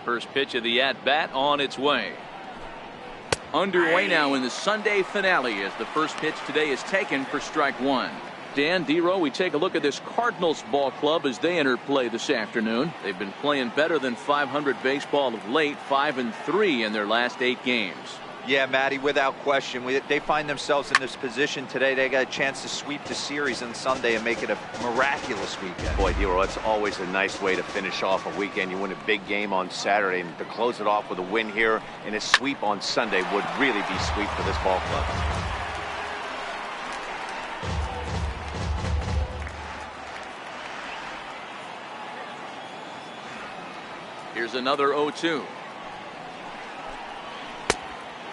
First pitch of the at-bat on its way. Underway now in the Sunday finale as the first pitch today is taken for strike one. Dan, D-Row, we take a look at this Cardinals ball club as they enter play this afternoon. They've been playing better than .500 baseball of late, 5-3 in their last 8 games. Yeah, Matty, without question. They find themselves in this position today. They got a chance to sweep the series on Sunday and make it a miraculous weekend. Boy, D-Row, that's always a nice way to finish off a weekend. You win a big game on Saturday, and to close it off with a win here and a sweep on Sunday would really be sweet for this ball club. Here's another 0-2.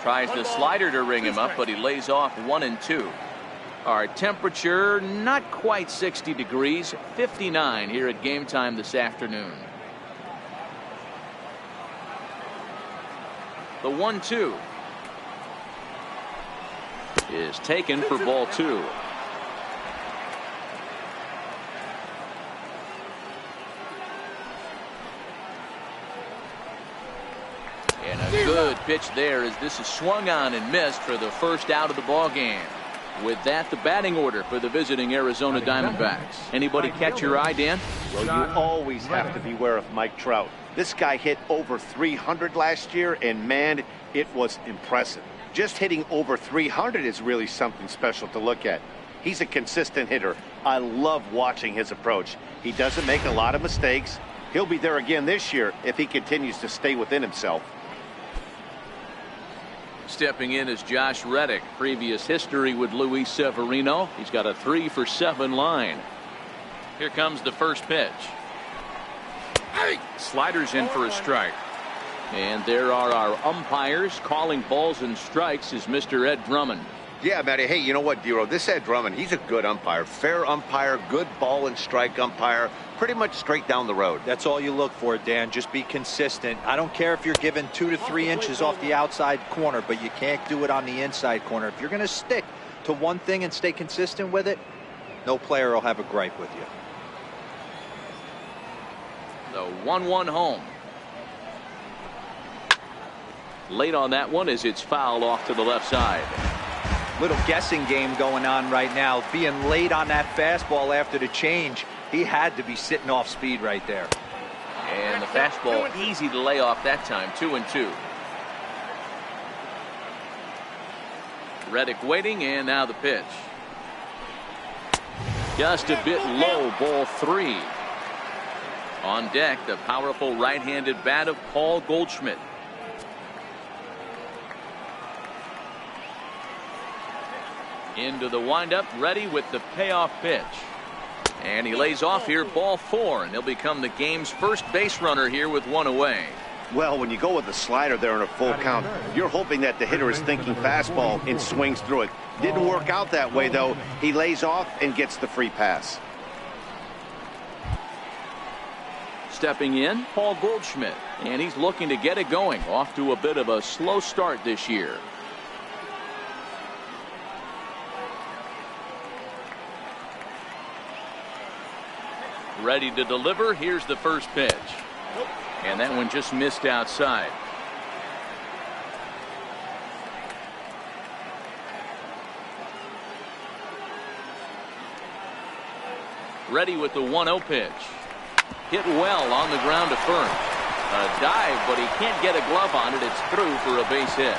Tries the slider to ring him up, but he lays off 1-2. Our temperature not quite 60 degrees, 59 here at game time this afternoon. The 1-2 is taken for ball 2. And a good pitch there as this is swung on and missed for the first out of the ball game. With that, the batting order for the visiting Arizona Diamondbacks. Anybody catch your eye, Dan? Well, you always have to beware of Mike Trout. This guy hit over 300 last year, and man, it was impressive. Just hitting over 300 is really something special to look at. He's a consistent hitter. I love watching his approach. He doesn't make a lot of mistakes. He'll be there again this year if he continues to stay within himself. Stepping in is Josh Reddick. Previous history with Luis Severino. He's got a 3-for-7 line. Here comes the first pitch. Sliders in for a strike. And there are our umpires calling balls and strikes is Mr. Ed Drummond. Yeah, Matty. Hey, you know what, D-Row? This Ed Drummond, he's a good umpire. Fair umpire, good ball and strike umpire. Pretty much straight down the road. That's all you look for, Dan. Just be consistent. I don't care if you're given 2 to 3 inches off the outside corner, but you can't do it on the inside corner. If you're going to stick to one thing and stay consistent with it, no player will have a gripe with you. The 1-1 home. Late on that one as it's fouled off to the left side. Little guessing game going on right now. Being late on that fastball after the change, he had to be sitting off speed right there. And the fastball easy to lay off that time. 2-2. Reddick waiting, and now the pitch. Just a bit low, ball 3. On deck, the powerful right-handed bat of Paul Goldschmidt. Into the windup, ready with the payoff pitch. And he lays off here, ball 4, and he'll become the game's first base runner here with 1 away. Well, when you go with the slider there in a full count, you're hoping that the hitter is thinking fastball and swings through it. Didn't work out that way, though. He lays off and gets the free pass. Stepping in, Paul Goldschmidt, and he's looking to get it going. Off to a bit of a slow start this year. Ready to deliver. Here's the first pitch. And that one just missed outside. Ready with the 1-0 pitch. Hit well on the ground to first. A dive, but he can't get a glove on it. It's through for a base hit.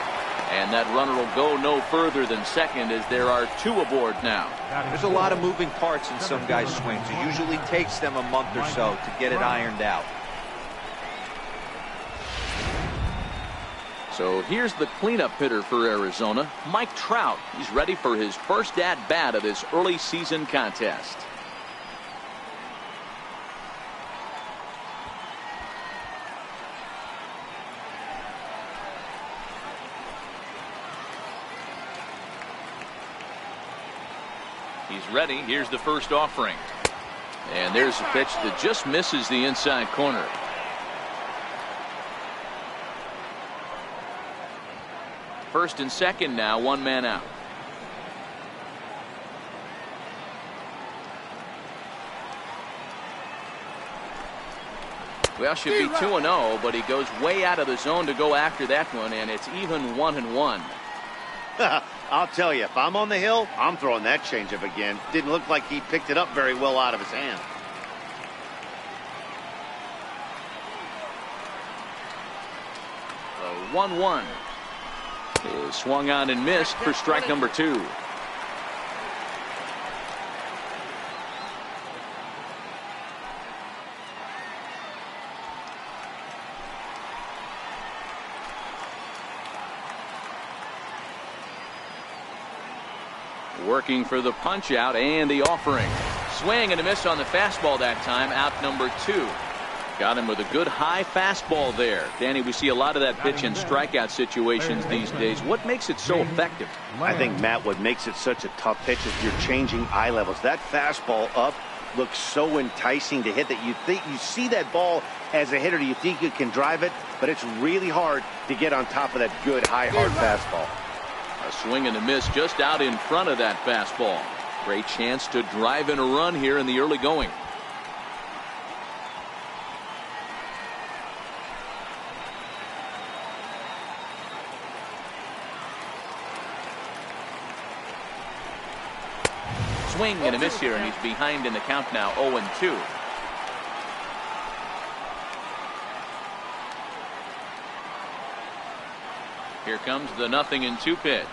And that runner will go no further than second as there are 2 aboard now. There's a lot of moving parts in some guys' swings. It usually takes them a month or so to get it ironed out. So here's the cleanup hitter for Arizona, Mike Trout. He's ready for his first at-bat of this early season contest. He's ready. Here's the first offering. And there's a pitch that just misses the inside corner. First and second now, 1 man out. Well, should be 2-0, but he goes way out of the zone to go after that one, and it's even 1-1. I'll tell you, if I'm on the hill, I'm throwing that changeup again. Didn't look like he picked it up very well out of his hand. The 1-1 is swung on and missed for strike number 2. Working for the punch out and the offering. Swing and a miss on the fastball that time. Out number 2. Got him with a good high fastball there. Danny, we see a lot of that pitch in strikeout situations these days. What makes it so effective? I think, Matt, what makes it such a tough pitch is you're changing eye levels. That fastball up looks so enticing to hit that you think you see that ball as a hitter. You think you can drive it, but it's really hard to get on top of that good high hard fastball. A swing and a miss just out in front of that fastball. Great chance to drive in a run here in the early going. Swing and a miss here, and he's behind in the count now, 0-2. Here comes the 0-2 pitch.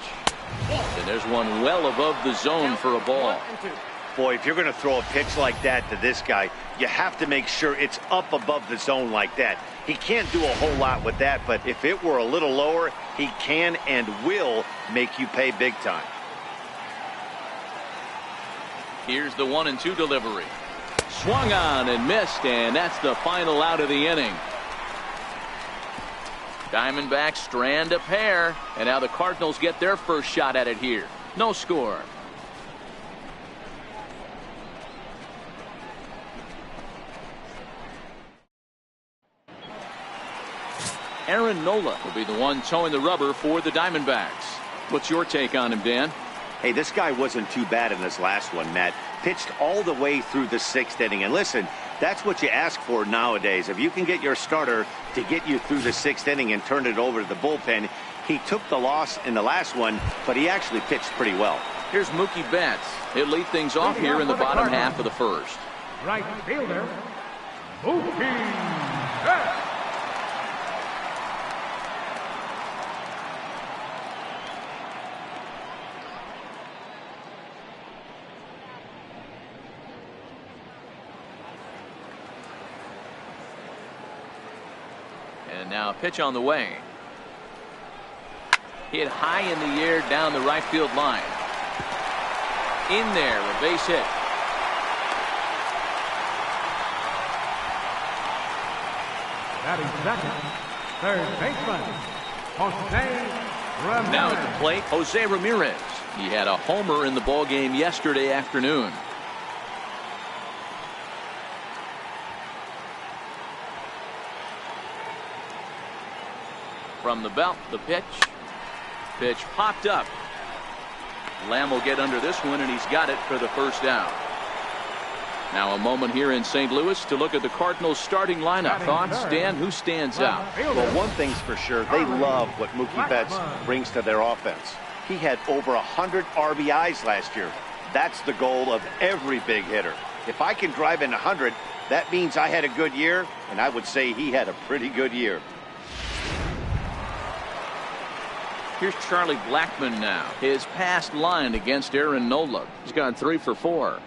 And there's one well above the zone for a ball. Boy, if you're going to throw a pitch like that to this guy, you have to make sure it's up above the zone like that. He can't do a whole lot with that, but if it were a little lower, he can and will make you pay big time. Here's the 1-2 delivery. Swung on and missed, and that's the final out of the inning. Diamondbacks strand a pair, and now the Cardinals get their first shot at it here. No score. Aaron Nola will be the one towing the rubber for the Diamondbacks. What's your take on him, Dan? Hey, this guy wasn't too bad in this last one, Matt. Pitched all the way through the 6th inning. And listen, that's what you ask for nowadays. If you can get your starter to get you through the 6th inning and turn it over to the bullpen. He took the loss in the last one, but he actually pitched pretty well. Here's Mookie Betts. He'll lead things off here in the bottom half of the first. Right fielder, Mookie Betts. And now a pitch on the way. Hit high in the air down the right field line. In there, a base hit. Batting second, third baseman, Jose Ramirez. Now at the plate, Jose Ramirez. He had a homer in the ball game yesterday afternoon. From the belt, the pitch. Pitch popped up. Lamb will get under this one, and he's got it for the first out. Now a moment here in St. Louis to look at the Cardinals starting lineup. Thoughts, Dan? Who stands out? Well, one thing's for sure. They love what Mookie Betts brings to their offense. He had over 100 RBIs last year. That's the goal of every big hitter. If I can drive in 100, that means I had a good year, and I would say he had a pretty good year. Here's Charlie Blackmon now. His past line against Aaron Nola. He's gone 3 for 4.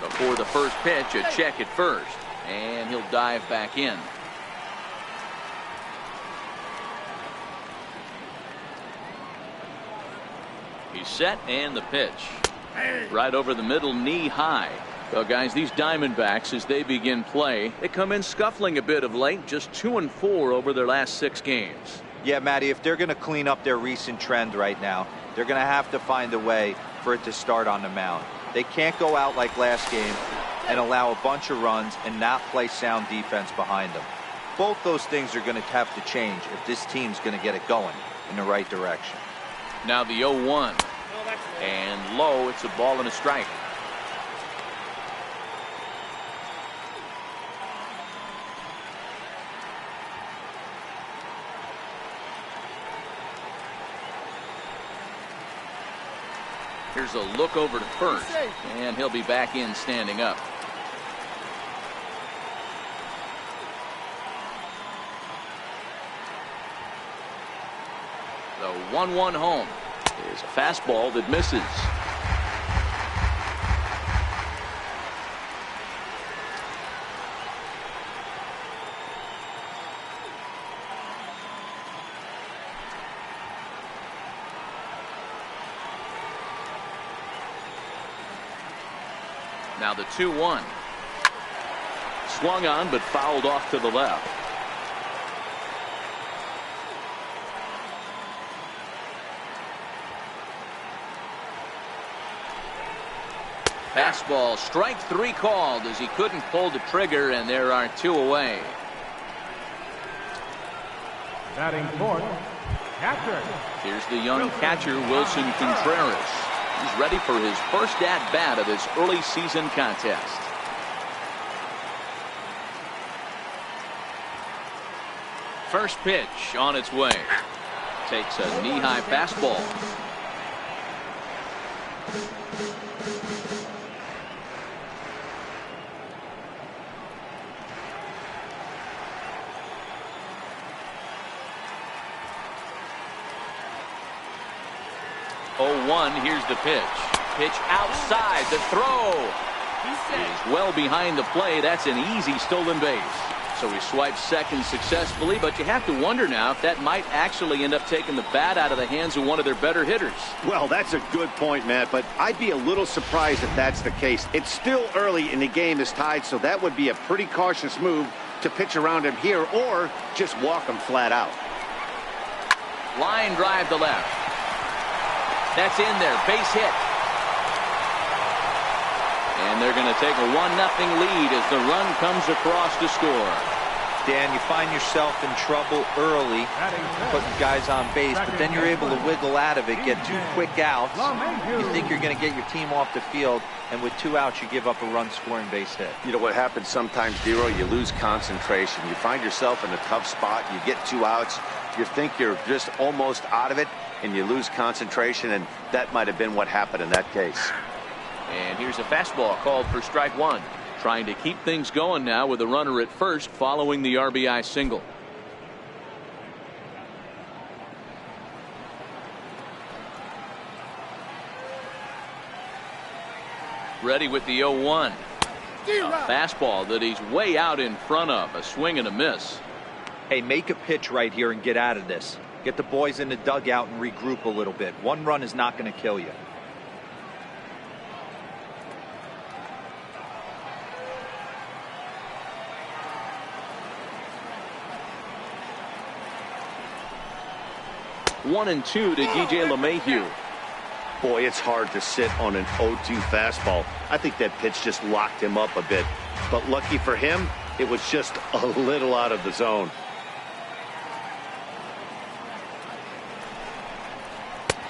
Before the first pitch, a check at first. And he'll dive back in. He's set, and the pitch. Right over the middle, knee high. Well, guys, these Diamondbacks, as they begin play, they come in scuffling a bit of late, just 2-4 over their last 6 games. Yeah, Matty, if they're going to clean up their recent trend right now, they're going to have to find a way for it to start on the mound. They can't go out like last game and allow a bunch of runs and not play sound defense behind them. Both those things are going to have to change if this team's going to get it going in the right direction. Now the 0-1. And low, it's a ball and a strike. Here's a look over to first, and he'll be back in standing up. The 1-1 home is a fastball that misses. Now the 2-1. Swung on but fouled off to the left. Fastball, strike 3 called as he couldn't pull the trigger, and there are 2 away. Batting fourth, catcher. Here's the young catcher, Wilson Contreras. He's ready for his first at-bat of this early season contest. First pitch on its way. Takes a knee-high fastball. Here's the pitch. Pitch outside. The throw is well behind the play. That's an easy stolen base. So he swipes second successfully, but you have to wonder now if that might actually end up taking the bat out of the hands of one of their better hitters. Well, that's a good point, Matt, but I'd be a little surprised if that's the case. It's still early and the game is tied, so that would be a pretty cautious move to pitch around him here or just walk him flat out. Line drive to left. That's in there. Base hit. And they're going to take a 1-0 lead as the run comes across to score. Dan, you find yourself in trouble early putting guys on base, but then you're able to wiggle out of it, get 2 quick outs. You think you're going to get your team off the field, and with 2 outs, you give up a run-scoring base hit. You know what happens sometimes, Dero? You lose concentration. You find yourself in a tough spot. You get 2 outs. You think you're just almost out of it, and you lose concentration, and that might have been what happened in that case. And here's a fastball called for strike 1. Trying to keep things going now with a runner at first following the RBI single. Ready with the 0-1. A fastball that he's way out in front of. A swing and a miss. Hey, make a pitch right here and get out of this. Get the boys in the dugout and regroup a little bit. 1 run is not going to kill you. One and 2 to DJ LeMahieu. Boy, it's hard to sit on an 0-2 fastball. I think that pitch just locked him up a bit. But lucky for him, it was just a little out of the zone.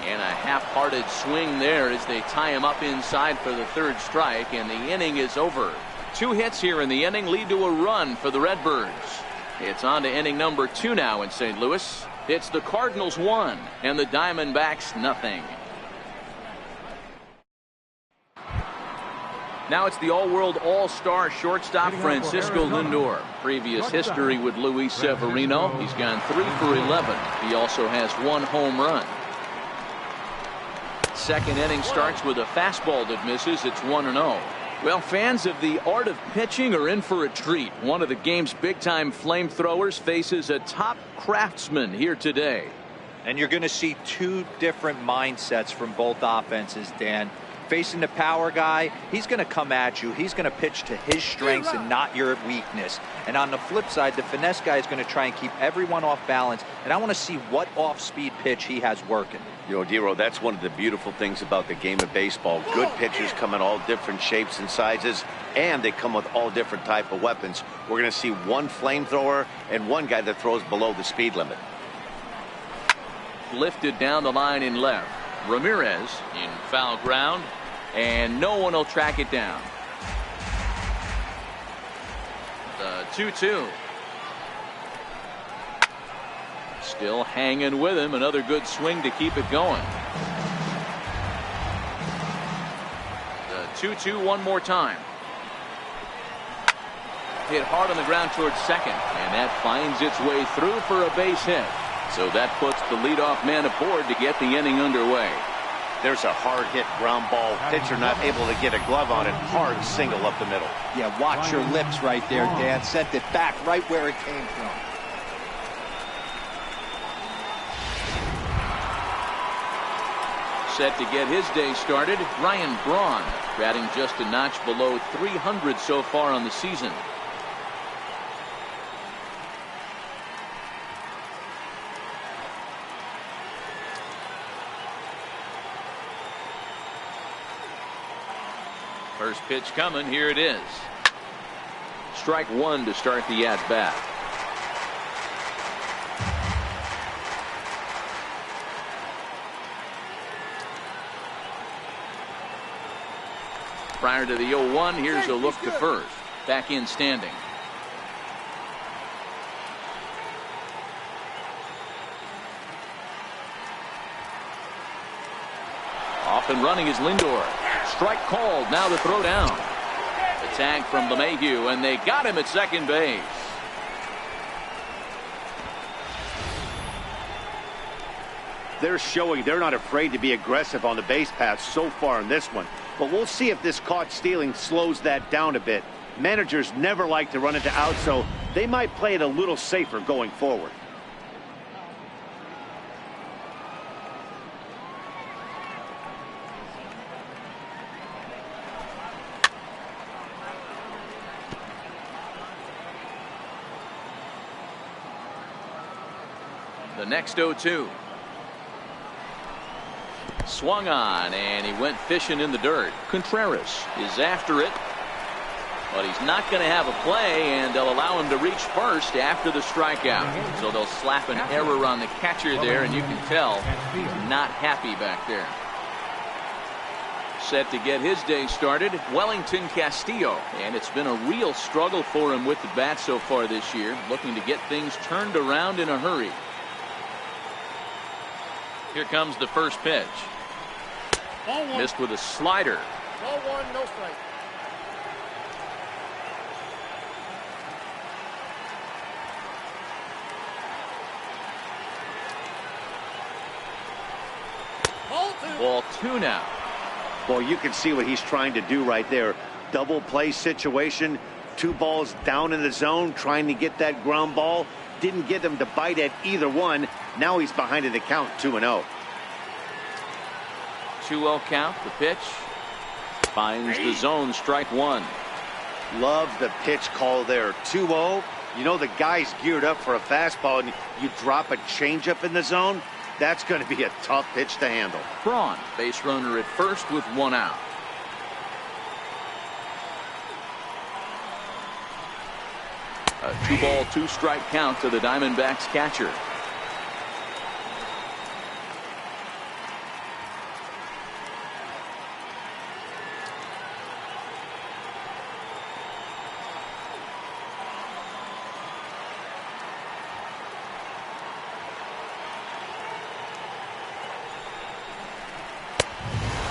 And a half-hearted swing there as they tie him up inside for the 3rd strike, and the inning is over. 2 hits here in the inning lead to a run for the Redbirds. It's on to inning number 2 now in St. Louis. It's the Cardinals 1 and the Diamondbacks nothing. Now it's the all-world all-star shortstop Francisco Lindor. Previous history with Luis Severino. He's gone 3 for 11. He also has 1 home run. Second inning starts with a fastball that misses. It's 1-0. Well, fans of the art of pitching are in for a treat. One of the game's big-time flamethrowers faces a top craftsman here today. And you're going to see 2 different mindsets from both offenses, Dan. Facing the power guy, he's going to come at you. He's going to pitch to his strengths and not your weakness. And on the flip side, the finesse guy is going to try and keep everyone off balance. And I want to see what off-speed pitch he has working. You know, Dero, that's one of the beautiful things about the game of baseball. Good pitchers come in all different shapes and sizes, and they come with all different type of weapons. We're going to see 1 flamethrower and 1 guy that throws below the speed limit. lifted down the line in left. Ramirez in foul ground, and no one will track it down. The 2-2. Still hanging with him. Another good swing to keep it going. The 2-2 one more time. Hit hard on the ground towards second, and that finds its way through for a base hit. So that puts the leadoff man aboard to get the inning underway. There's a hard hit ground ball. Pitcher not able to get a glove on it. Hard single up the middle. Yeah, watch your lips right there, Dan. Sent it back right where it came from. Set to get his day started, Ryan Braun, batting just a notch below 300 so far on the season. First pitch coming. Here it is. Strike one to start the at bat. Prior to the 0-1, here's a look to first. Back in standing. Off and running is Lindor. Strike called. Now the throw down. The tag from LeMahieu, and they got him at second base. They're showing they're not afraid to be aggressive on the base paths so far in this one. But we'll see if this caught stealing slows that down a bit. Managers never like to run into outs, so they might play it a little safer going forward. The next 0-2. Swung on, and he went fishing in the dirt. Contreras is after it, but he's not going to have a play, and they'll allow him to reach first after the strikeout. So they'll slap an error on the catcher there, and you can tell he's not happy back there. Set to get his day started, Wellington Castillo, and it's been a real struggle for him with the bat so far this year, looking to get things turned around in a hurry. Here comes the first pitch. Missed with a slider. Ball one, no strike. Ball two now. Well, you can see what he's trying to do right there. Double play situation. 2 balls down in the zone, trying to get that ground ball. Didn't get him to bite at either one. Now he's behind in the count, 2-0. 2-0 count. The pitch finds the zone. Strike one. Love the pitch call there. 2-0. You know the guy's geared up for a fastball, and you drop a changeup in the zone. That's going to be a tough pitch to handle. Braun, base runner at first with 1 out. A 2-ball, 2-strike count to the Diamondbacks catcher.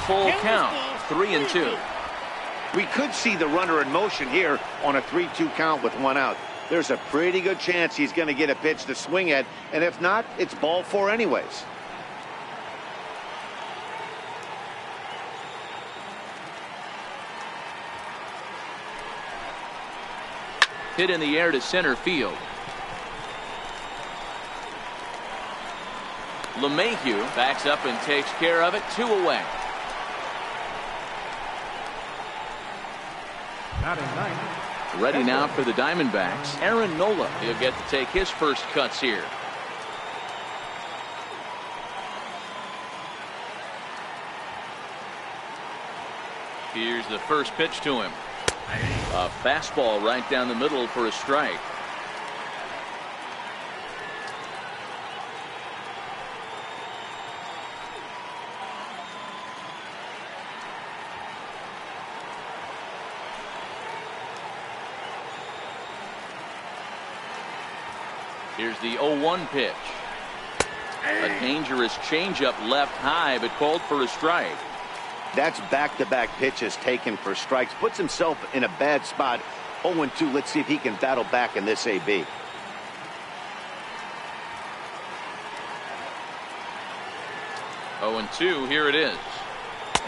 Full count, 3-2. We could see the runner in motion here on a 3-2 count with 1 out. There's a pretty good chance he's going to get a pitch to swing at, and if not, it's ball 4 anyways. Hit in the air to center field. LeMahieu backs up and takes care of it. 2 away. Ready now for the Diamondbacks. Aaron Nola. He'll get to take his first cuts here. Here's the first pitch to him. A fastball right down the middle for a strike. Here's the 0-1 pitch. A dangerous changeup left high, but called for a strike. That's back-to-back pitches taken for strikes. Puts himself in a bad spot. 0-2. Let's see if he can battle back in this AB. Oh, 2, here it is.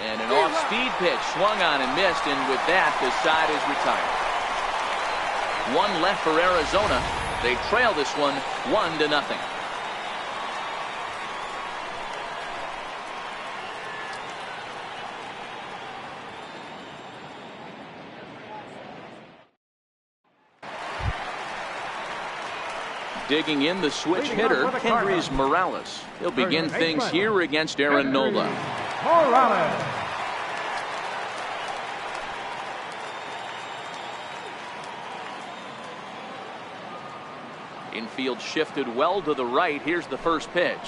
And an off-speed pitch swung on and missed, and with that, the side is retired. One left for Arizona. They trail this one 1-0. Digging in the switch hitter, Kendrys Morales. He'll begin things here against Aaron Nola. Morales. Infield shifted well to the right. Here's the first pitch.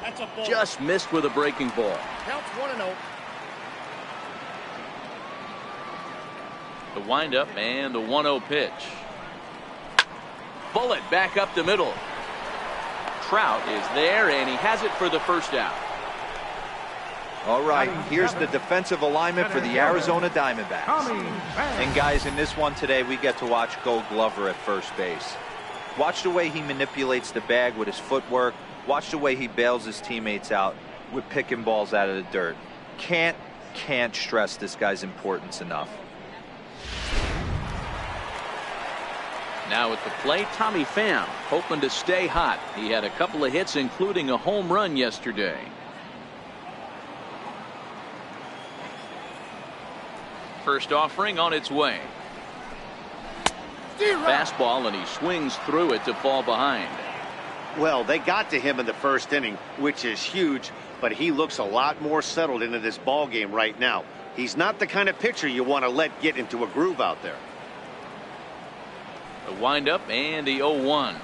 That's a ball. Just missed with a breaking ball. Counts 1-0. The windup and the 1-0 pitch. Bullet back up the middle. Trout is there, and he has it for the first out. All right, here's the defensive alignment for the Arizona Diamondbacks. And guys, in this one today, we get to watch Gold Glover at first base. Watch the way he manipulates the bag with his footwork. Watch the way he bails his teammates out with picking balls out of the dirt. Can't stress this guy's importance enough. Now at the plate, Tommy Pham, hoping to stay hot. He had a couple of hits, including a home run yesterday. First offering on its way. Fastball, and he swings through it to fall behind. Well, they got to him in the first inning, which is huge, but he looks a lot more settled into this ball game right now. He's not the kind of pitcher you want to let get into a groove out there. The windup and the 0-1.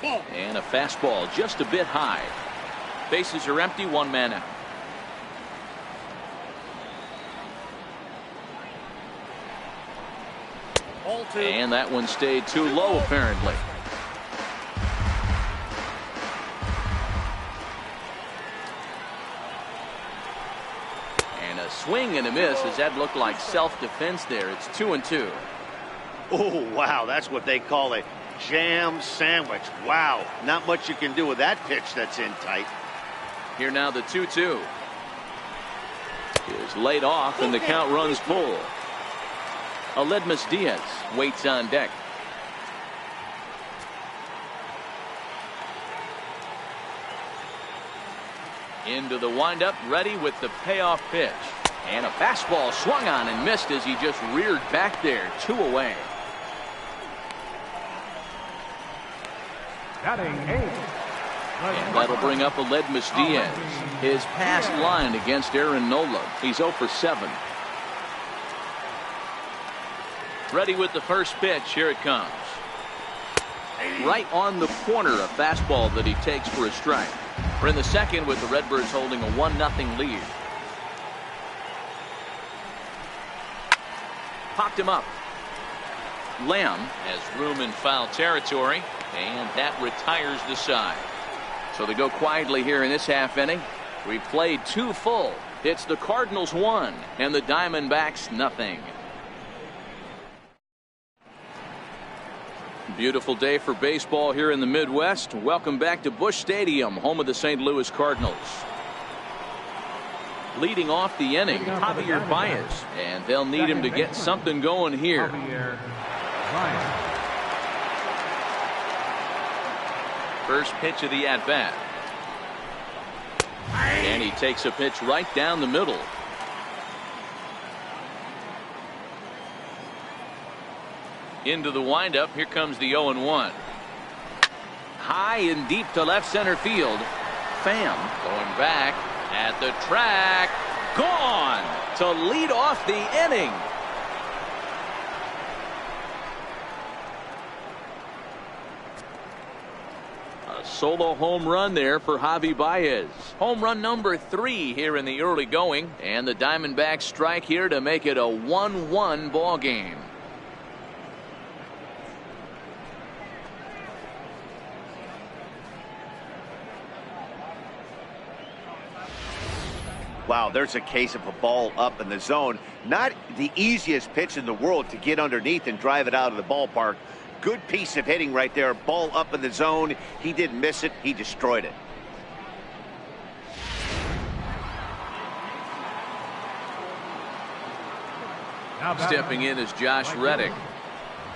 And a fastball just a bit high. Bases are empty, one man out. And that one stayed too low, apparently. And a swing and a miss, as that looked like self-defense there. It's 2-2. Oh, wow, that's what they call a jam sandwich. Wow, not much you can do with that pitch that's in tight. Here now the 2-2 is laid off, and the count runs full. Aledmus Diaz waits on deck. Into the windup, ready with the payoff pitch. And a fastball swung on and missed as he just reared back there. 2 away. Batting 8. And that'll bring up Aledmus Diaz. His past line against Aaron Nola. He's 0 for 7. Ready with the first pitch. Here it comes. Right on the corner, a fastball that he takes for a strike. We're in the second with the Redbirds holding a 1-0 lead. Popped him up. Lamb has room in foul territory, and that retires the side. So they go quietly here in this half inning. We've played 2 full. It's the Cardinals 1 and the Diamondbacks 0. Beautiful day for baseball here in the Midwest. Welcome back to Busch Stadium, home of the St. Louis Cardinals. Leading off the inning, Javier Baez, and they'll need him to get something going here. First pitch of the at-bat. And he takes a pitch right down the middle. Into the windup. Here comes the 0-1. High and deep to left center field. Pham going back at the track. Gone to lead off the inning. A solo home run there for Javi Baez. Home run number 3 here in the early going. And the Diamondbacks strike here to make it a 1-1 ball game. Wow, there's a case of a ball up in the zone. Not the easiest pitch in the world to get underneath and drive it out of the ballpark. Good piece of hitting right there. Ball up in the zone. He didn't miss it. He destroyed it. Stepping in is Josh Reddick.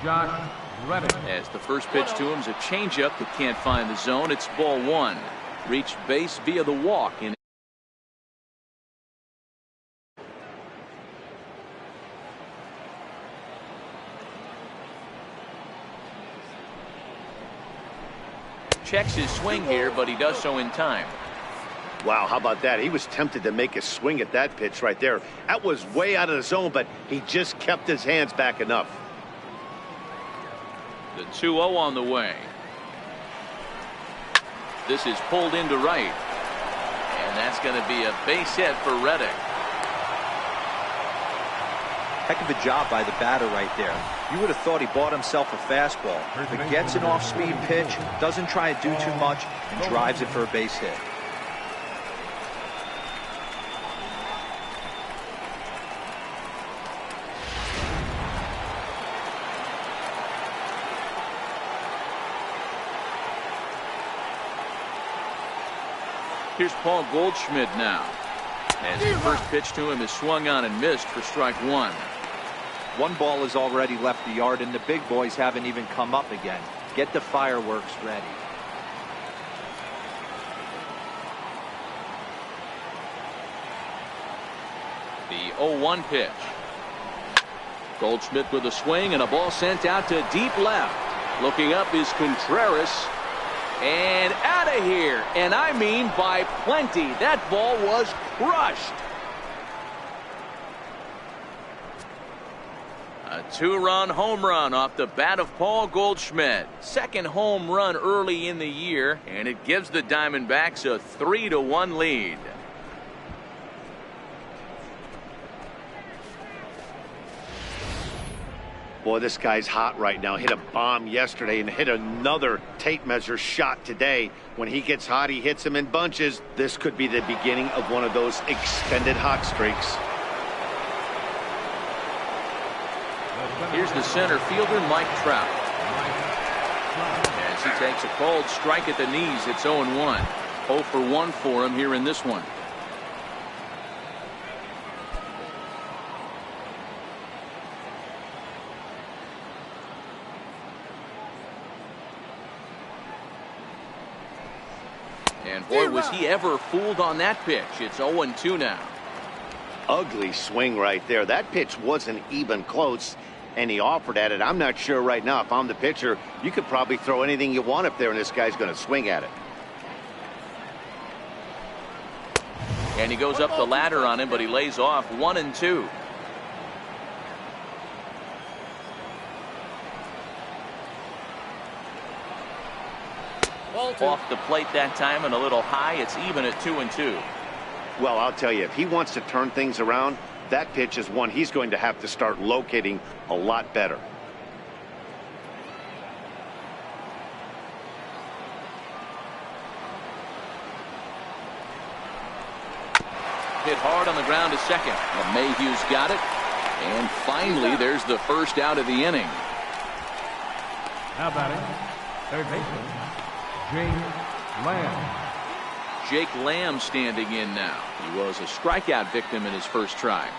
Josh Reddick. As the first pitch to him is a changeup that can't find the zone. It's ball one. Reached base via the walk. Checks his swing here, but he does so in time. Wow, how about that? He was tempted to make a swing at that pitch right there. That was way out of the zone, but he just kept his hands back enough. The 2-0 on the way. This is pulled into right. And that's going to be a base hit for Reddick. Heck of a job by the batter right there. You would have thought he bought himself a fastball, but gets an off-speed pitch, doesn't try to do too much, and drives it for a base hit. Here's Paul Goldschmidt now. As the first pitch to him is swung on and missed for strike one. One ball has already left the yard, and the big boys haven't even come up again. Get the fireworks ready. The 0-1 pitch. Goldschmidt with a swing and a ball sent out to deep left. Looking up is Contreras. And out of here. And I mean by plenty. That ball was crushed. A two-run home run off the bat of Paul Goldschmidt. Second home run early in the year, and it gives the Diamondbacks a 3-1 lead. Boy, this guy's hot right now. Hit a bomb yesterday and hit another tape measure shot today. When he gets hot, he hits them in bunches. This could be the beginning of one of those extended hot streaks. Here's the center fielder, Mike Trout. As he takes a cold strike at the knees, it's 0-1. 0 for 1 for him here in this one. And boy, was he ever fooled on that pitch. It's 0-2 now. Ugly swing right there. That pitch wasn't even close, and he offered at it. I'm not sure right now. If I'm the pitcher, you could probably throw anything you want up there, and this guy's going to swing at it. And he goes up the ladder on him, but he lays off 1-2. Off the plate that time and a little high. It's even at 2-2. Well, I'll tell you, if he wants to turn things around, that pitch is one he's going to have to start locating a lot better. Hit hard on the ground to second. Well, Mayhew's got it. And finally, there's the first out of the inning. Now batting, third baseman, Jake Lamb. Jake Lamb standing in now. He was a strikeout victim in his first try.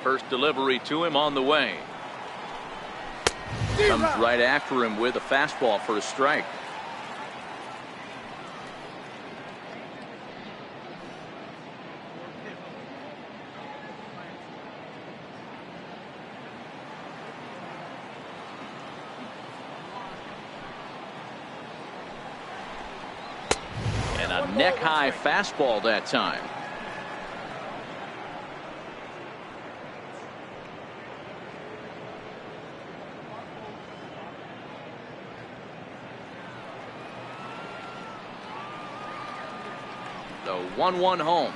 First delivery to him on the way. Comes right after him with a fastball for a strike. And a neck-high fastball that time. The 1-1 home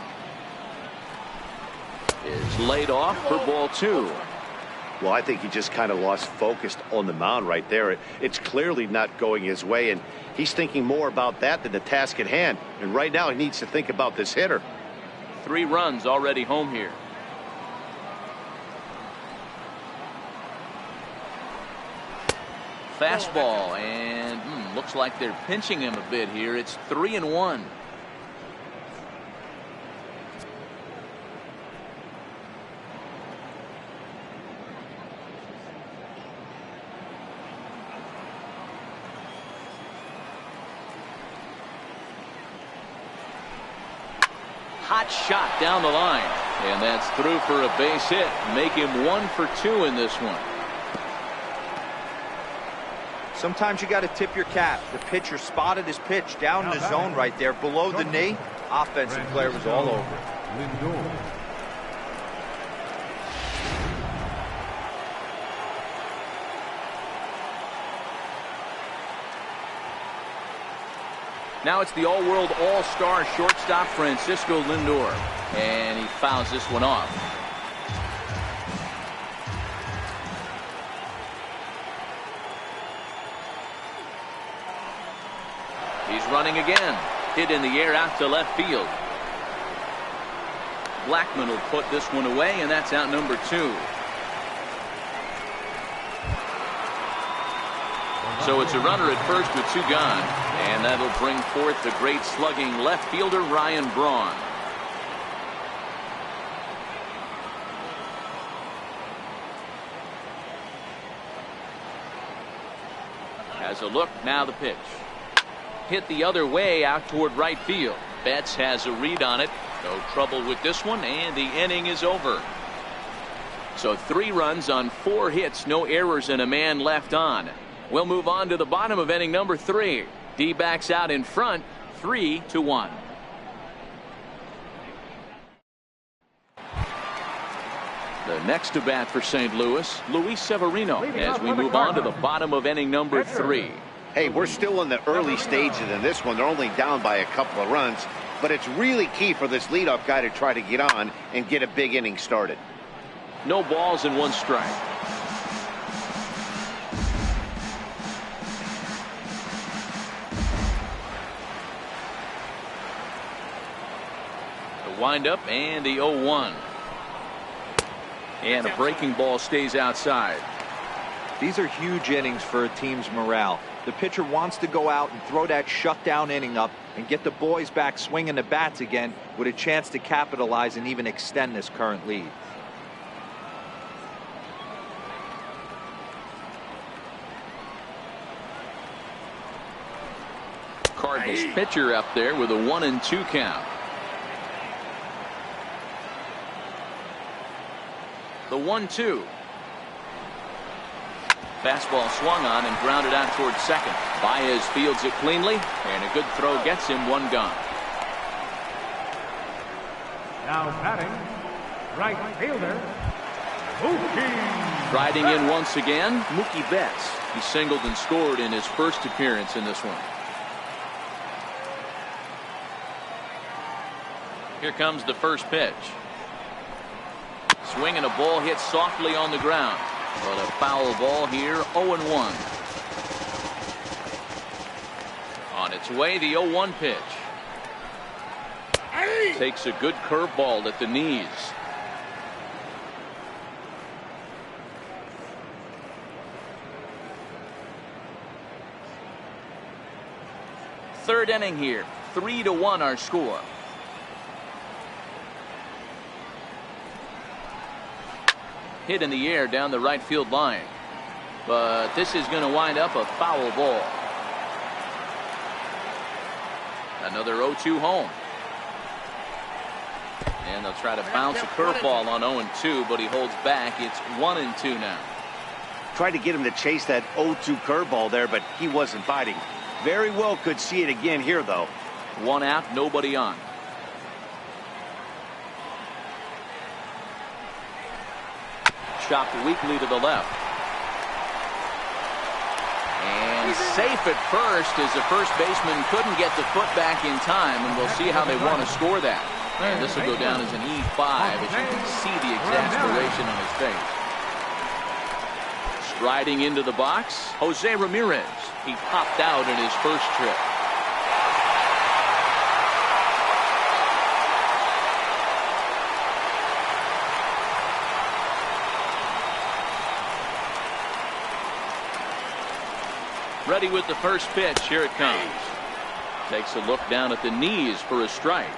is laid off for ball 2. Well, I think he just kind of lost focus on the mound right there. It's clearly not going his way, and he's thinking more about that than the task at hand. And right now he needs to think about this hitter. 3 runs already home here. Fastball, and looks like they're pinching him a bit here. It's 3-1. Hot shot down the line, and that's through for a base hit. Make him 1 for 2 in this one. Sometimes you got to tip your cap. The pitcher spotted his pitch down in the zone right there below the knee. Offensive player was all over it. Now it's the all-world all-star shortstop Francisco Lindor, and he fouls this one off. He's running again. Hit in the air out to left field. Blackman will put this one away, and that's out number 2. So it's a runner at first with 2 gone, and that'll bring forth the great slugging left fielder Ryan Braun. Has a look, now the pitch. Hit the other way out toward right field. Betts has a read on it. No trouble with this one, and the inning is over. So 3 runs on 4 hits, no errors, and a man left on. We'll move on to the bottom of inning number 3. D-backs out in front, 3-1. The next to bat for St. Louis, Luis Severino, as we move on to the bottom of inning number 3. Hey, we're still in the early stages in this one. They're only down by a couple of runs, but it's really key for this leadoff guy to try to get on and get a big inning started. No balls and 1 strike. The windup and the 0-1. And a breaking ball stays outside. These are huge innings for a team's morale. The pitcher wants to go out and throw that shutdown inning up and get the boys back swinging the bats again with a chance to capitalize and even extend this current lead. Cardinals pitcher up there with a 1-2 count. The 1-2. Fastball swung on and grounded out towards second. Baez fields it cleanly, and a good throw gets him 1 gone. Now batting, right fielder, Mookie. Riding in once again, Mookie Betts. He singled and scored in his first appearance in this one. Here comes the first pitch. Swing and a ball hit softly on the ground. But a foul ball here, 0-1. On its way, the 0-1 pitch. Takes a good curveball at the knees. Third inning here, 3-1 our score. Hit in the air down the right field line, but this is going to wind up a foul ball. Another 0-2 home, and they'll try to bounce a curveball on 0-2, but he holds back. It's 1-2 now. Tried to get him to chase that 0-2 curveball there, but he wasn't biting. Very well could see it again here, though. 1 out, nobody on. Chopped weakly to the left. And safe at first as the first baseman couldn't get the foot back in time, and we'll see how they want to score that. And this will go down as an E5 as you can see the exasperation on his face. Riding into the box, Jose Ramirez. He popped out in his first trip. Ready with the first pitch. Here it comes. Takes a look down at the knees for a strike.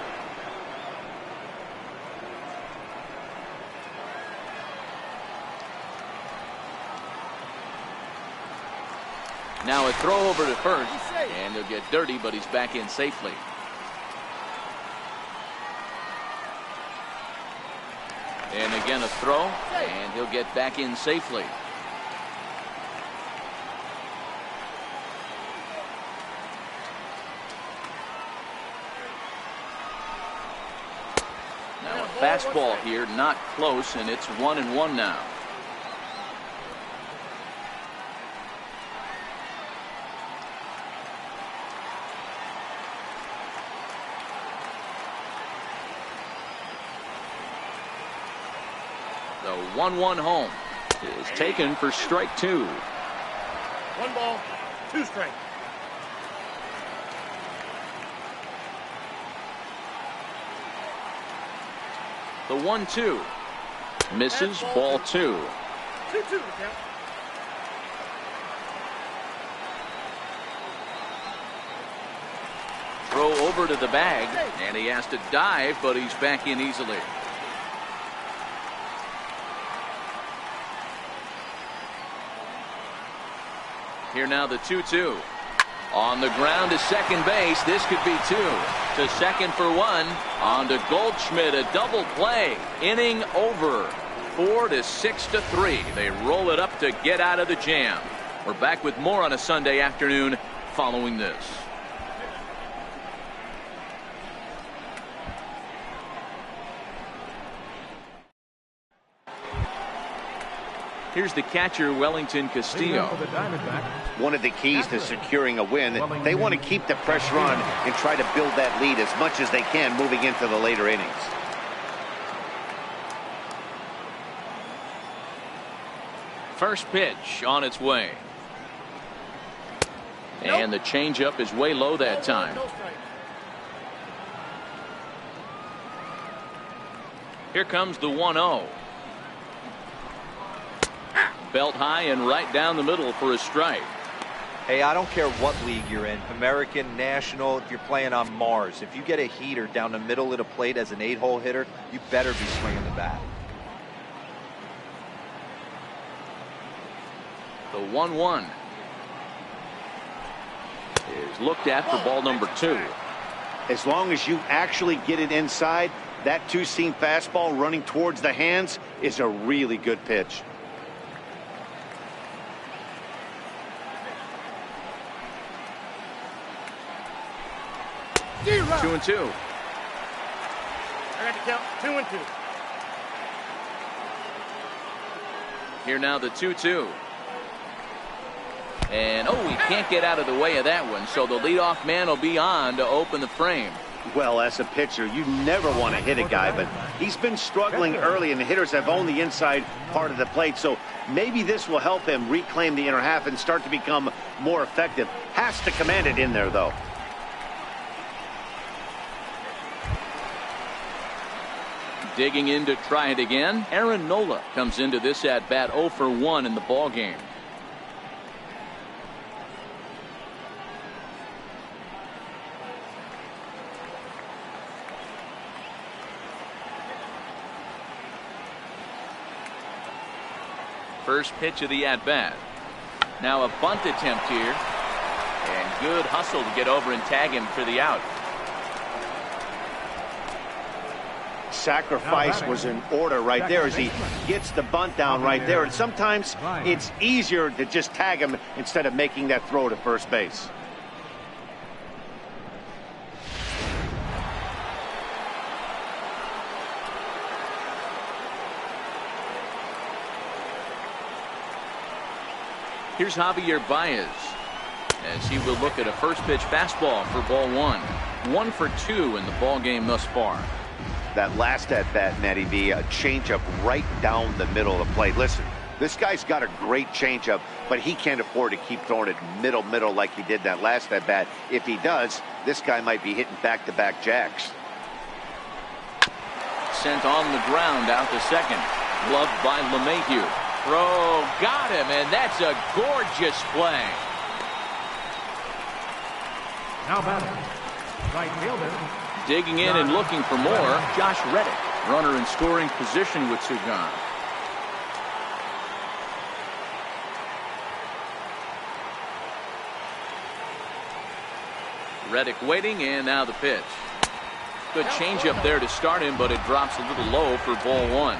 Now a throw over to first, and he'll get dirty, but he's back in safely. And again a throw, and he'll get back in safely. Now a fastball here, not close, and it's 1-1 now. The 1-1 home is taken for strike 2. 1 ball, 2 strikes. The 1-2 misses, ball 2. 2-2 to count. Throw over to the bag, and he has to dive, but he's back in easily. Here now the 2-2. On the ground to second base. This could be 2. To second for 1. On to Goldschmidt. A double play. Inning over. 4-6-3. They roll it up to get out of the jam. We're back with more on a Sunday afternoon following this. Here's the catcher, Wellington Castillo. One of the keys to securing a win, they want to keep the pressure on and try to build that lead as much as they can moving into the later innings. First pitch on its way. And the changeup is way low that time. Here comes the 1-0. Belt high and right down the middle for a strike. Hey, I don't care what league you're in, American, National, if you're playing on Mars. If you get a heater down the middle of the plate as an 8-hole hitter, you better be swinging the bat. The 1-1 is looked at for ball number 2. As long as you actually get it inside, that 2-seam fastball running towards the hands is a really good pitch. 2-2. I got to count 2-2. Here now the 2-2. And he can't get out of the way of that one, so the leadoff man will be on to open the frame. Well, as a pitcher, you never want to hit a guy, but he's been struggling early, and the hitters have owned the inside part of the plate, so maybe this will help him reclaim the inner half and start to become more effective. Has to command it in there, though. Digging in to try it again. Aaron Nola comes into this at bat 0 for 1 in the ball game. First pitch of the at bat. Now a bunt attempt here, and good hustle to get over and tag him for the out. Sacrifice was in order right there as he gets the bunt down right there, and sometimes it's easier to just tag him instead of making that throw to first base. Here's Javier Baez as he will look at a first pitch fastball for ball 1. 1 for 2 in the ball game thus far. That last at bat, Matty V, a changeup right down the middle of the plate. Listen, This guy's got a great changeup, but he can't afford to keep throwing it middle like he did that last at bat. If he does, this guy might be hitting back-to-back jacks. Sent on the ground out to second. Gloved by LeMahieu. Throw, got him, and that's a gorgeous play. Now batting, right fielder. Digging in and looking for more, Josh Reddick. Runner in scoring position with two gone. Reddick waiting, and now the pitch. Good changeup there to start him, but it drops a little low for ball one.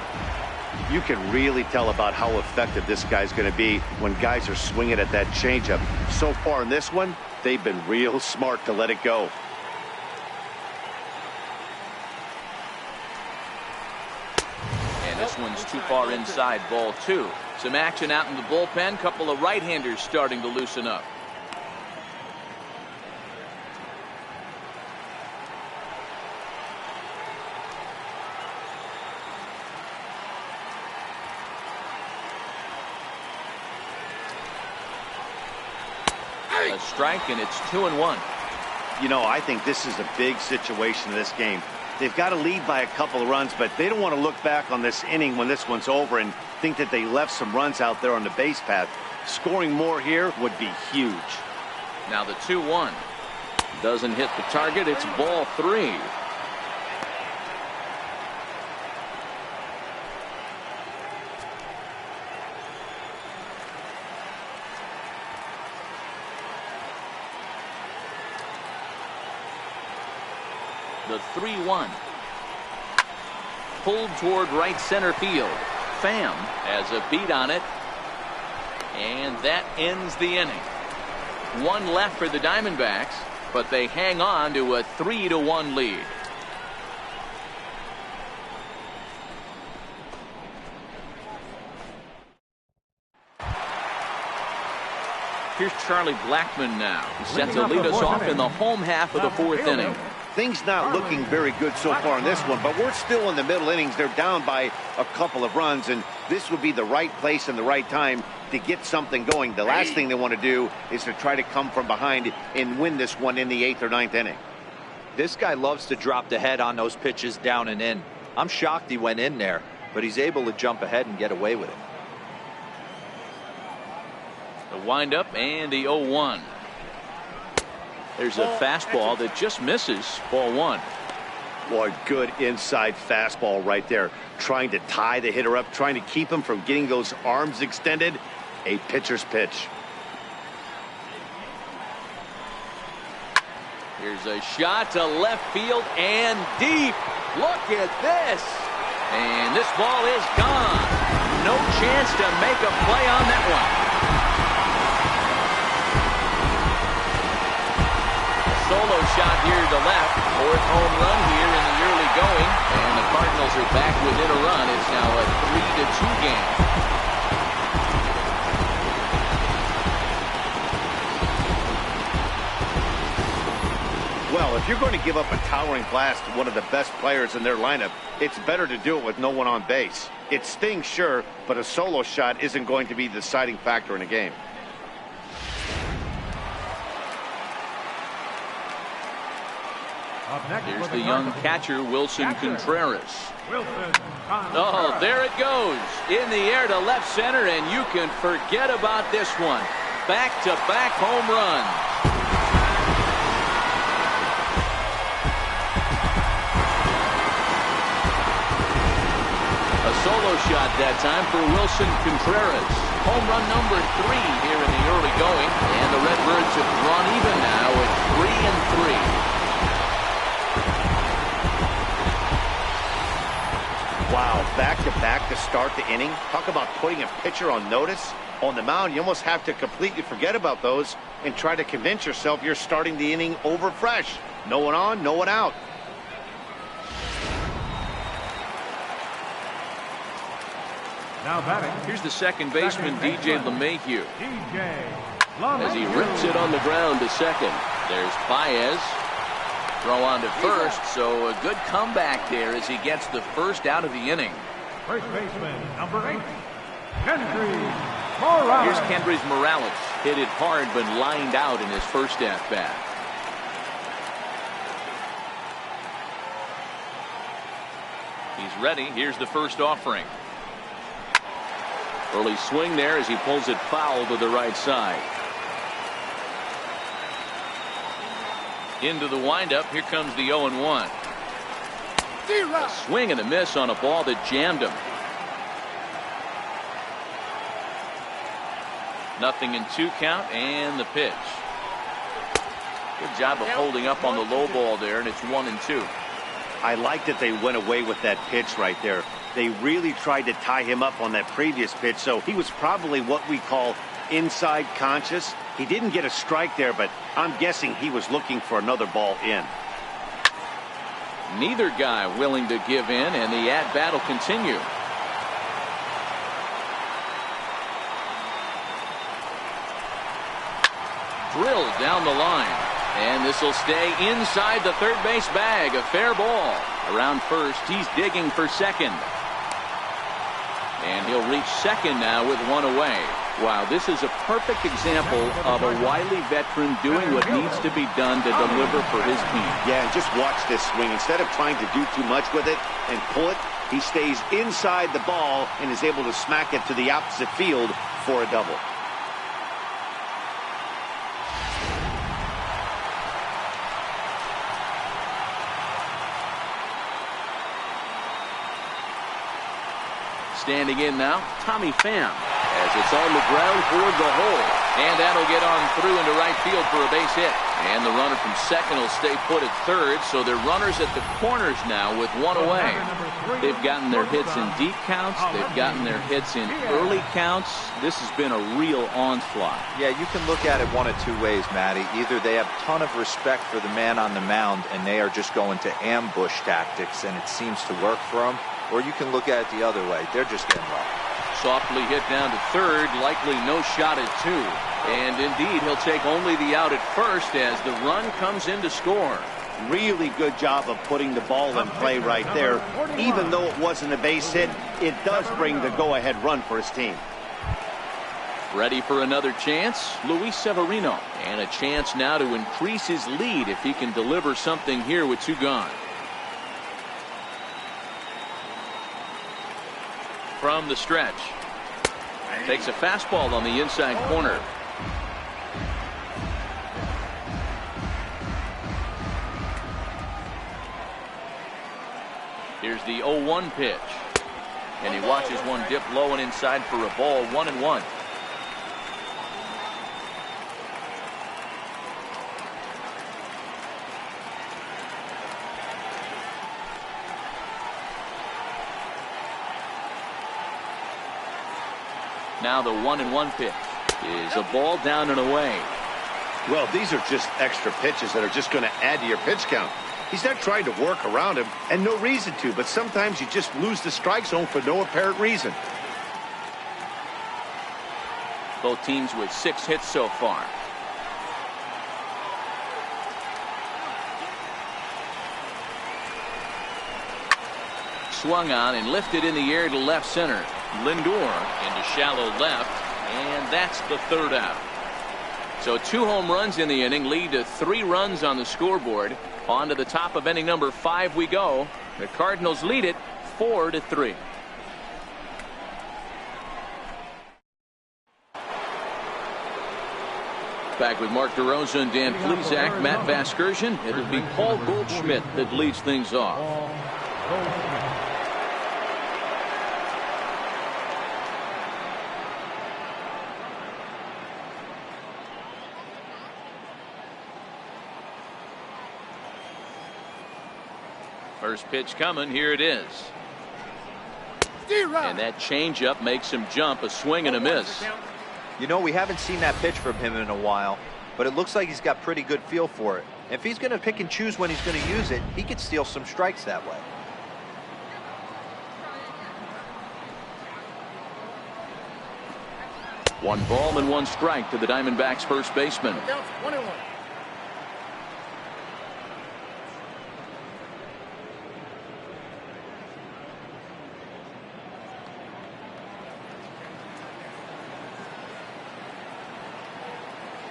You can really tell about how effective this guy's going to be when guys are swinging at that changeup. So far in this one, they've been real smart to let it go. And this one's too far inside, ball two. Some action out in the bullpen. Couple of right-handers starting to loosen up. A strike, and it's 2-1. You know, I think this is a big situation in this game. They've got to lead by a couple of runs, but they don't want to look back on this inning when this one's over and think that they left some runs out there on the base path. Scoring more here would be huge. Now the 2-1. Doesn't hit the target. It's ball three. The 3-1. Pulled toward right center field. Pham has a beat on it. And that ends the inning. One left for the Diamondbacks, but they hang on to a 3-1 lead. Here's Charlie Blackmon now. He's set to lead us off in the home half of the fourth inning. Things not looking very good so far in this one, but we're still in the middle innings. They're down by a couple of runs, and this would be the right place and the right time to get something going. The last thing they want to do is to try to come from behind and win this one in the 8th or 9th inning. This guy loves to drop the head on those pitches down and in. I'm shocked he went in there, but he's able to jump ahead and get away with it. The windup and the 0-1. There's a fastball that just misses, ball one. Boy, good inside fastball right there. Trying to tie the hitter up, trying to keep him from getting those arms extended. A pitcher's pitch. Here's a shot to left field and deep. Look at this. And this ball is gone. No chance to make a play on that one. Solo shot here to left. Fourth home run here in the early going. And the Cardinals are back within a run. It's now a 3-2 game. Well, if you're going to give up a towering blast to one of the best players in their lineup, it's better to do it with no one on base. It stings, sure, but a solo shot isn't going to be the deciding factor in a game. Here's the young catcher, Wilson Contreras. Oh, there it goes. In the air to left center, and you can forget about this one. Back-to-back home runs. A solo shot that time for Wilson Contreras. Home run number 3 here in the early going. And the Redbirds have drawn even now at 3-3. Wow, back-to-back to start the inning. Talk about putting a pitcher on notice. On the mound, you almost have to completely forget about those and try to convince yourself you're starting the inning over fresh. No one on, no one out. Now batting. Here's the second baseman, DJ LeMahieu. As he rips it on the ground to second. There's Baez. Throw on to first, so a good comeback there as he gets the first out of the inning. First baseman, number 8. Here's Kendrys Morales. Hit it hard but lined out in his first at-bat. He's ready. Here's the first offering. Early swing there as he pulls it foul to the right side. Into the windup. Here comes the 0-1. A swing and a miss on a ball that jammed him. 0-2 count and the pitch. Good job of holding up on the low ball there, and it's 1-2. I like that they went away with that pitch right there. They really tried to tie him up on that previous pitch, so he was probably what we call inside conscious. He didn't get a strike there, but I'm guessing he was looking for another ball in. Neither guy willing to give in, and the at-bat will continue. Drilled down the line. And this will stay inside the third base bag. A fair ball. Around first, he's digging for second. And he'll reach second now with one away. Wow, this is a perfect example of a wily veteran doing what needs to be done to deliver for his team. Yeah, and just watch this swing. Instead of trying to do too much with it and pull it, he stays inside the ball and is able to smack it to the opposite field for a double. Standing in now, Tommy Pham, as it's on the ground toward the hole. And that'll get on through into right field for a base hit. And the runner from second will stay put at third, so they're runners at the corners now with one away. They've gotten their hits in deep counts. They've gotten their hits in early counts. This has been a real onslaught. Yeah, you can look at it one of two ways, Matty. Either they have a ton of respect for the man on the mound, and they are just going to ambush tactics, and it seems to work for them. Or you can look at it the other way. They're just getting low. Softly hit down to third, likely no shot at two. And indeed, he'll take only the out at first as the run comes in to score. Really good job of putting the ball in play right there. Even though it wasn't a base hit, it does bring the go-ahead run for his team. Ready for another chance, Luis Severino. And a chance now to increase his lead if he can deliver something here with two gone. From the stretch. Takes a fastball on the inside corner. Here's the 0-1 pitch. And he watches one dip low and inside for a ball. 1-1. Now the 1-1 pitch is a ball down and away. Well, these are just extra pitches that are just going to add to your pitch count. He's not trying to work around him, and no reason to, but sometimes you just lose the strike zone for no apparent reason. Both teams with 6 hits so far. Swung on and lifted in the air to left center. Lindor into shallow left, and that's the third out. So 2 home runs in the inning lead to 3 runs on the scoreboard. On to the top of inning number 5 we go. The Cardinals lead it 4-3. Back with Mark DeRosa and Dan Plesac, Matt Vasgersian. It'll be Paul Goldschmidt that leads things off. First pitch coming. Here it is. And that changeup makes him jump. A swing and a miss. You know, we haven't seen that pitch from him in a while, but it looks like he's got pretty good feel for it. If he's going to pick and choose when he's going to use it, he could steal some strikes that way. One ball and 1 strike to the Diamondbacks first baseman. Counts 1-1.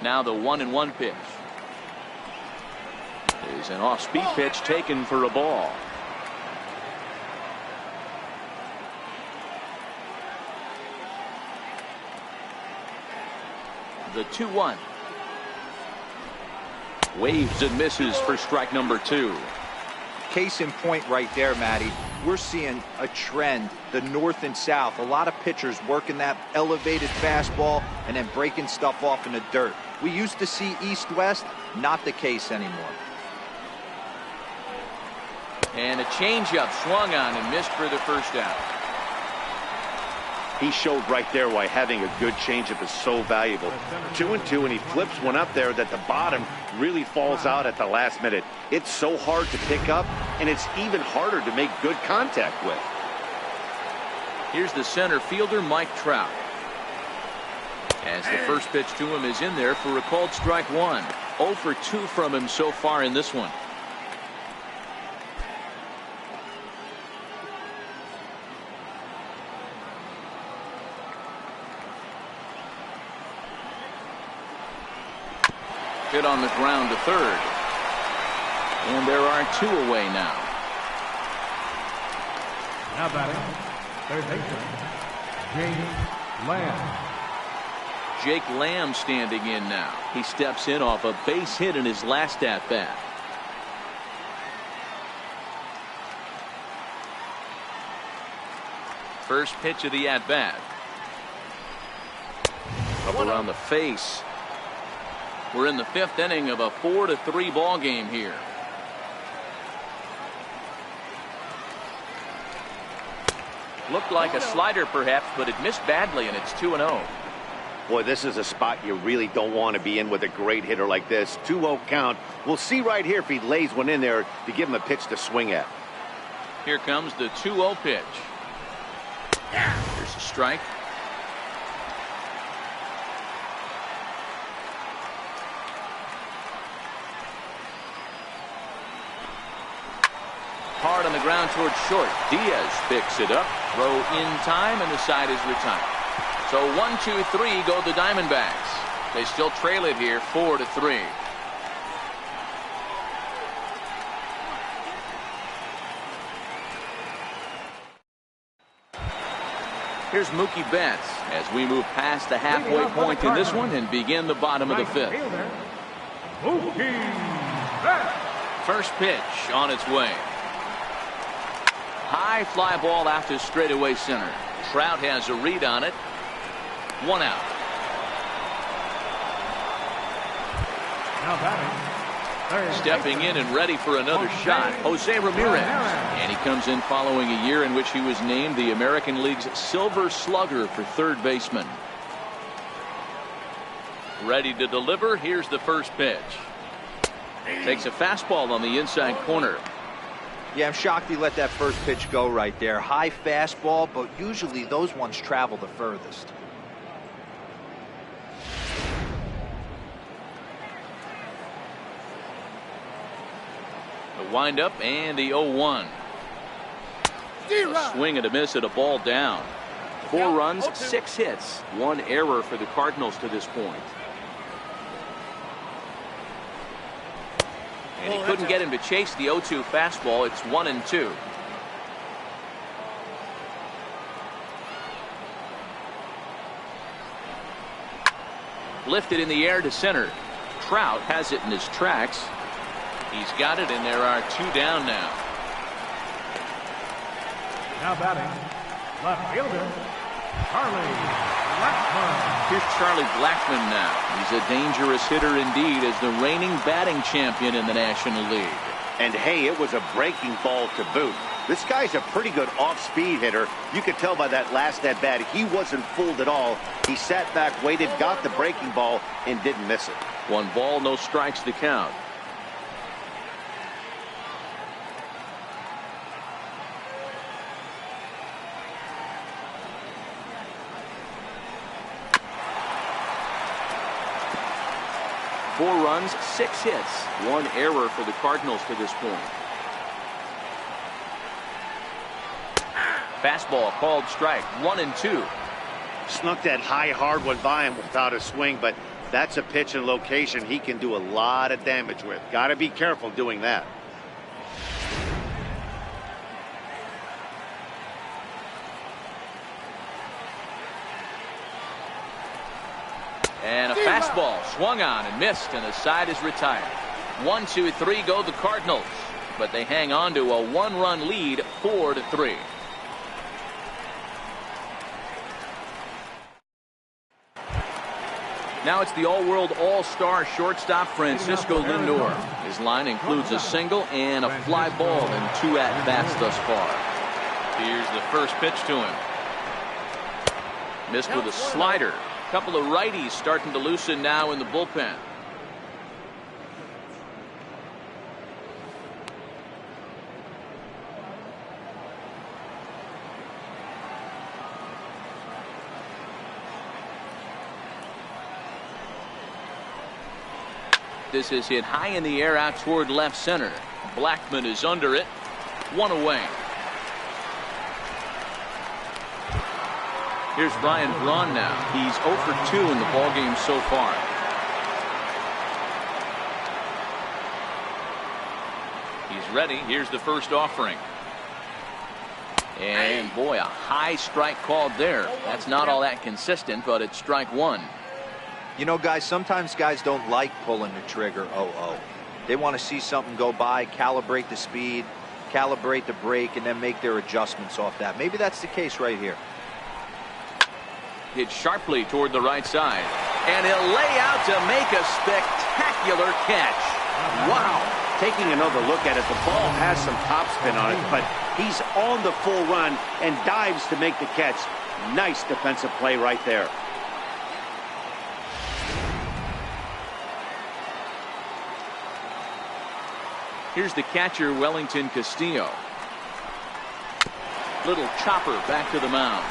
Now the 1-1 pitch is an off-speed pitch taken for a ball. The 2-1. Waves and misses for strike number 2. Case in point right there, Matty. We're seeing a trend, the north and south. A lot of pitchers working that elevated fastball and then breaking stuff off in the dirt. We used to see east-west, not the case anymore. And a changeup swung on and missed for the first out. He showed right there why having a good changeup is so valuable. 2-2, and he flips one up there that the bottom really falls out at the last minute. It's so hard to pick up, and it's even harder to make good contact with. Here's the center fielder, Mike Trout. As the first pitch to him is in there for a called strike 1. 0 for 2 from him so far in this one. Hit on the ground to third. And there are 2 away now. Now batting, third baseman, Jake Lamb. Jake Lamb standing in now. He steps in off a base hit in his last at-bat. First pitch of the at-bat. Up around the face. We're in the 5th inning of a 4-3 ball game here. Looked like a slider perhaps, but it missed badly, and it's 2-0. Boy, this is a spot you really don't want to be in with a great hitter like this. 2-0 count. We'll see right here if he lays one in there to give him a pitch to swing at. Here comes the 2-0 pitch. Here's a strike. Hard on the ground towards short. Diaz picks it up. Throw in time, and the side is retired. So 1-2-3 go the Diamondbacks. They still trail it here 4-3. Here's Mookie Betts as we move past the halfway point in this one and begin the bottom of the 5th. Mookie Betts. First pitch on its way. High fly ball out to straightaway center. Trout has a read on it. 1 out. Now batting, Stepping in and ready for another shot, Jose Ramirez. And he comes in following a year in which he was named the American League's Silver Slugger for third baseman. Ready to deliver. Here's the first pitch. Takes a fastball on the inside corner. Yeah, I'm shocked he let that first pitch go right there. High fastball, but usually those ones travel the furthest. The windup and the 0-1. A swing and a miss at a ball down. 4 runs, 6 hits, 1 error for the Cardinals to this point. And he couldn't get him to chase the 0-2 fastball. It's 1-2. Lifted in the air to center. Trout has it in his tracks. He's got it, and there are 2 down now. now batting, left fielder, Charlie Blackmon. Here's Charlie Blackmon now. He's a dangerous hitter indeed as the reigning batting champion in the National League. And hey, it was a breaking ball to boot. This guy's a pretty good off-speed hitter. You could tell by that last at-bat he wasn't fooled at all. He sat back, waited, got the breaking ball, and didn't miss it. 1 ball, no strikes to count. Four runs, 6 hits, 1 error for the Cardinals to this point. Fastball called strike, 1-2. Snuck that high hard one by him without a swing, but That's a pitch and location he can do a lot of damage with. Got to be careful doing that. And a fastball swung on and missed, and the side is retired. 1, 2, 3 go the Cardinals, but they hang on to a 1-run lead, 4-3. Now it's the all-world all-star shortstop Francisco Lindor. His line includes a single and a fly ball in 2 at-bats thus far. Here's the first pitch to him. Missed with a slider. Couple of righties starting to loosen now in the bullpen. This is hit high in the air out toward left center. Blackman is under it. 1 away. Here's Brian Braun now. He's 0 for 2 in the ballgame so far. He's ready. Here's the first offering. And boy, a high strike called there. That's not all that consistent, but it's strike 1. You know, guys, sometimes guys don't like pulling the trigger 0-0. They want to see something go by, calibrate the speed, calibrate the brake, and then make their adjustments off that. Maybe that's the case right here. Hit sharply toward the right side. And he'll lay out to make a spectacular catch. Wow. Taking another look at it, the ball has some topspin on it, but he's on the full run and dives to make the catch. Nice defensive play right there. Here's the catcher, Wellington Castillo. Little chopper back to the mound.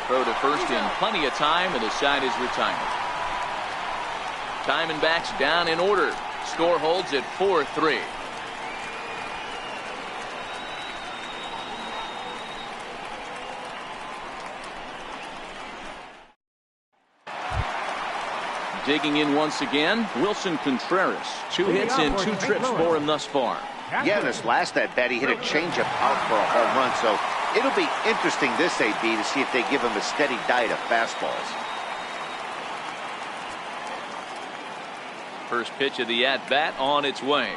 Throw to first in plenty of time, and the side is retired. Diamondbacks down in order. Score holds at 4-3. Digging in once again, Wilson Contreras. 2 hits and 2 trips for him thus far. Yeah, this last at bat, he hit a changeup out for a home run, so it'll be interesting this AB to see if they give him a steady diet of fastballs. First pitch of the at-bat on its way.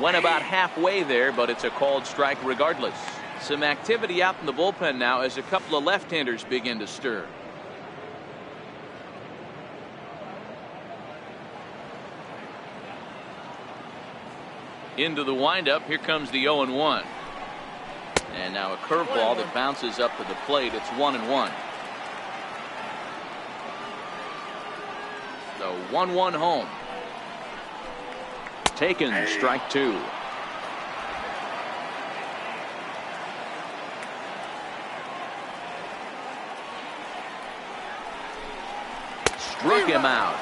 Went about halfway there, but it's a called strike regardless. Some activity out in the bullpen now as a couple of left-handers begin to stir. Into the windup. Here comes the 0-1. And now a curveball that bounces up to the plate. It's 1-1. The 1-1 home. Taken, strike 2. Struck him out.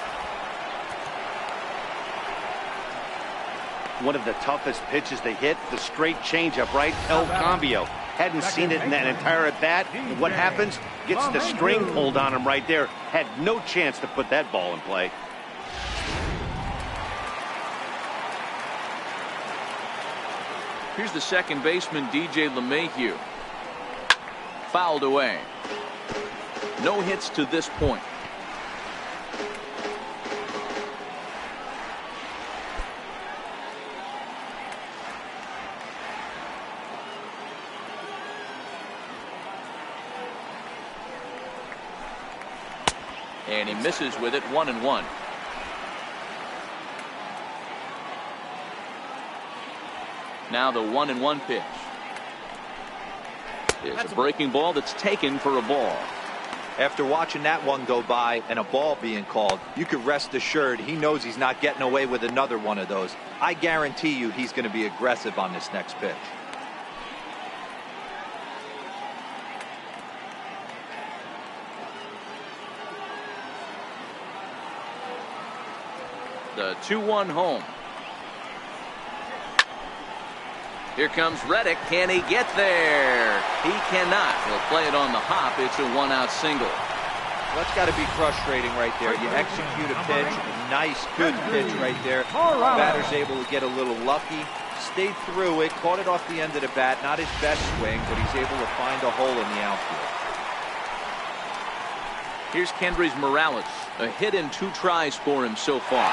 One of the toughest pitches to hit, the straight changeup, right? El Cambio. Hadn't seen it in that entire at bat. What happens? Gets the string pulled on him right there. Had no chance to put that ball in play. Here's the second baseman, DJ LeMahieu. Fouled away. No hits to this point. And he misses with it. 1-1. Now the 1-1 pitch. It's a breaking ball that's taken for a ball. After watching that one go by and a ball being called, you could rest assured he knows he's not getting away with another one of those. I guarantee you he's going to be aggressive on this next pitch. The 2-1 home. Here comes Reddick. Can he get there? He cannot. He'll play it on the hop. It's a 1-out single. That's got to be frustrating right there. You execute a pitch, a nice, good pitch right there. The batter's able to get a little lucky, stayed through it, caught it off the end of the bat. Not his best swing, but he's able to find a hole in the outfield. Here's Kendrys Morales. A hit in 2 tries for him so far.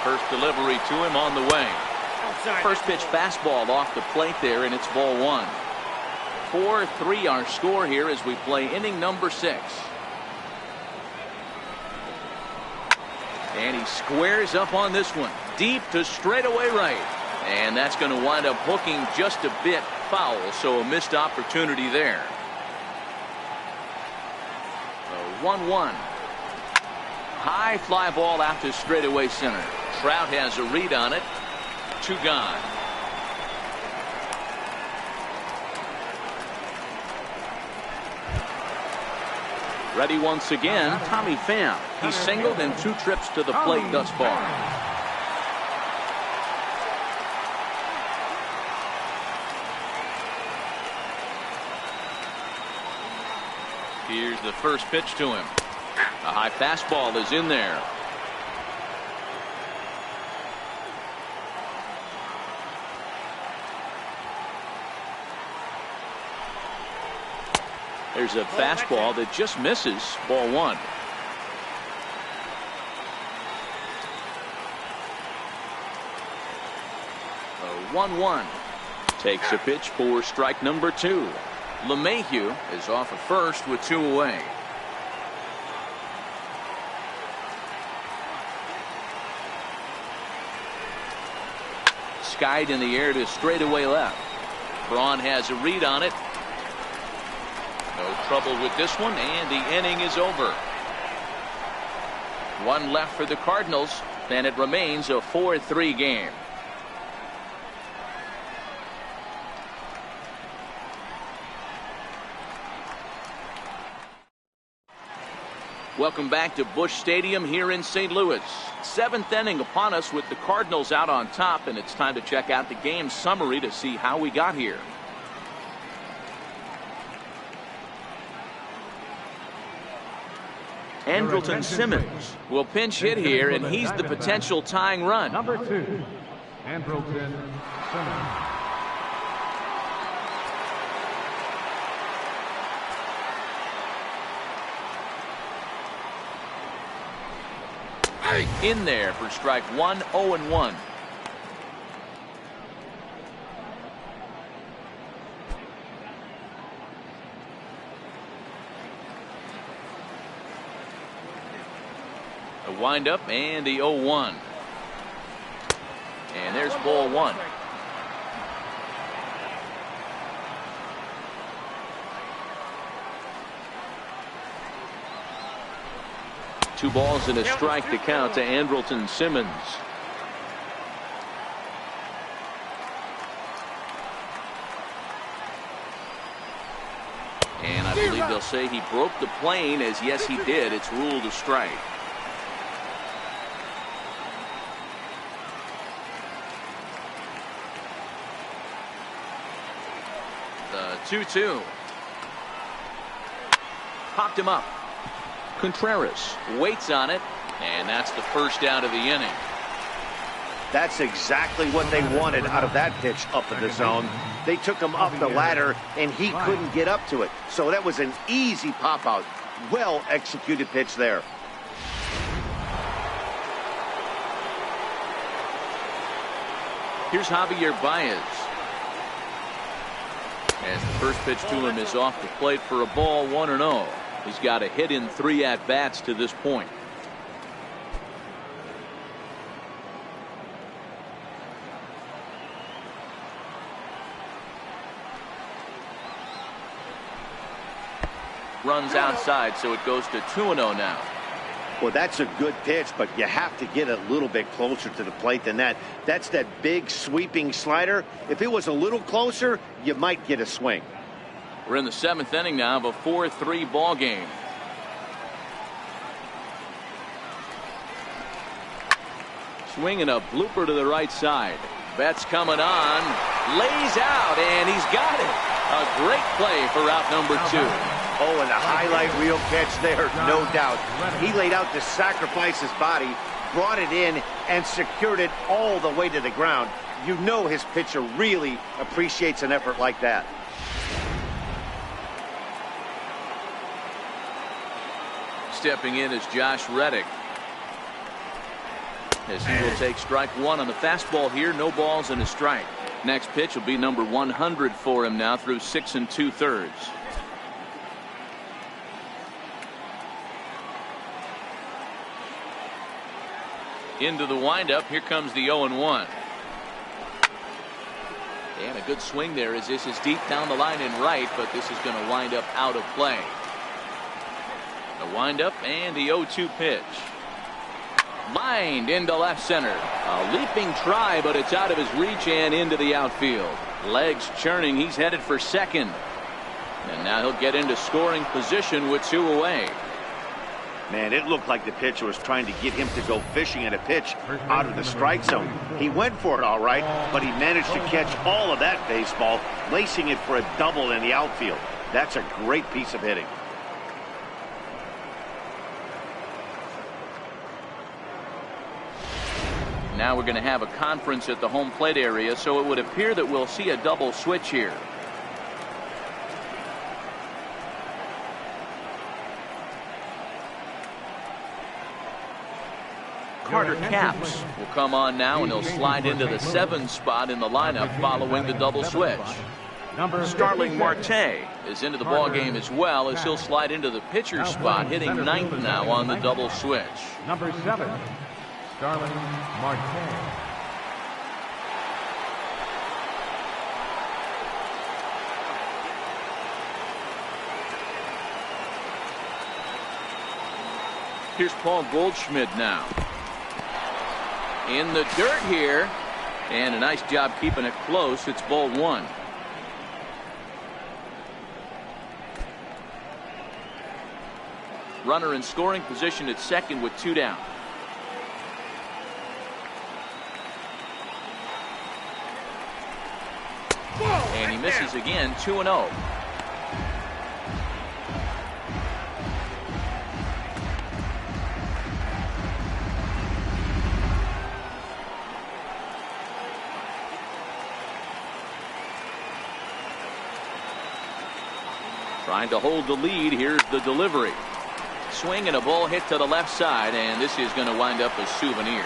First delivery to him on the way. First pitch fastball off the plate there, and it's ball 1. 4-3 our score here as we play inning number 6. And he squares up on this one. Deep to straightaway right. And that's going to wind up hooking just a bit foul, so a missed opportunity there. So 1-1. High fly ball out to straightaway center. Trout has a read on it. 2 gone. Ready once again, Tommy Pham. He's singled in 2 trips to the plate thus far. Here's the first pitch to him. A high fastball is in there. There's a fastball that just misses. Ball 1. A 1-1. Takes a pitch for strike number 2. LeMahieu is off at first with 2 away. Skied in the air to straightaway left. Braun has a read on it. No trouble with this one, and the inning is over. 1 left for the Cardinals, and it remains a 4-3 game. Welcome back to Busch Stadium here in St. Louis. 7th inning upon us with the Cardinals out on top, and it's time to check out the game summary to see how we got here. Andrelton Simmons will pinch hit here, and he's the potential tying run. Number 2, Andrelton Simmons. In there for strike 1, 0-1. A windup and the 0-1. And there's ball 1. Two balls and a strike to count to Andrelton Simmons. And I believe they'll say he broke the plane, as yes he did. It's ruled a strike. The 2-2. Popped him up. Contreras waits on it, and that's the first out of the inning. That's exactly what they wanted out of that pitch up in the zone. They took him up the ladder, and he couldn't get up to it. So that was an easy pop out. Well executed pitch there. Here's Javier Baez. As the first pitch to him is off the plate for a ball, 1-0. He's got a hit in 3 at-bats to this point. Runs outside, so it goes to 2-0 now. Well, that's a good pitch, but you have to get a little bit closer to the plate than that. That's that big sweeping slider. If it was a little closer, you might get a swing. We're in the 7th inning now of a 4-3 ball game. Swing and a blooper to the right side. Betts coming on, lays out, and he's got it. A great play for out number 2. Oh, and the highlight reel catch there, no doubt. He laid out to sacrifice his body, brought it in, and secured it all the way to the ground. You know his pitcher really appreciates an effort like that. Stepping in is Josh Reddick, as he will take strike 1 on the fastball here. No balls and a strike. Next pitch will be number 100 for him now through 6 2/3. Into the windup. Here comes the 0-1. And a good swing there as this is deep down the line and right, but this is going to wind up out of play. The windup and the 0-2 pitch. Lined into left center. A leaping try, but it's out of his reach and into the outfield. Legs churning. He's headed for second. And now he'll get into scoring position with 2 away. Man, it looked like the pitcher was trying to get him to go fishing at a pitch out of the strike zone. He went for it all right, but he managed to catch all of that baseball, lacing it for a double in the outfield. That's a great piece of hitting. Now we're going to have a conference at the home plate area, so it would appear that we'll see a double switch here. Carter Capps will come on now, and he'll slide into the 7 spot in the lineup following the double switch. Starling Marte is into the ball game as well, as he'll slide into the pitcher spot, hitting 9th now on the double switch. Number 7, Starling Marte. Here's Paul Goldschmidt now. In the dirt here, and a nice job keeping it close. It's ball 1. Runner in scoring position at second with 2 down. And he misses again. 2-0. Trying to hold the lead. Here's the delivery. Swing and a ball hit to the left side, and this is going to wind up a souvenir.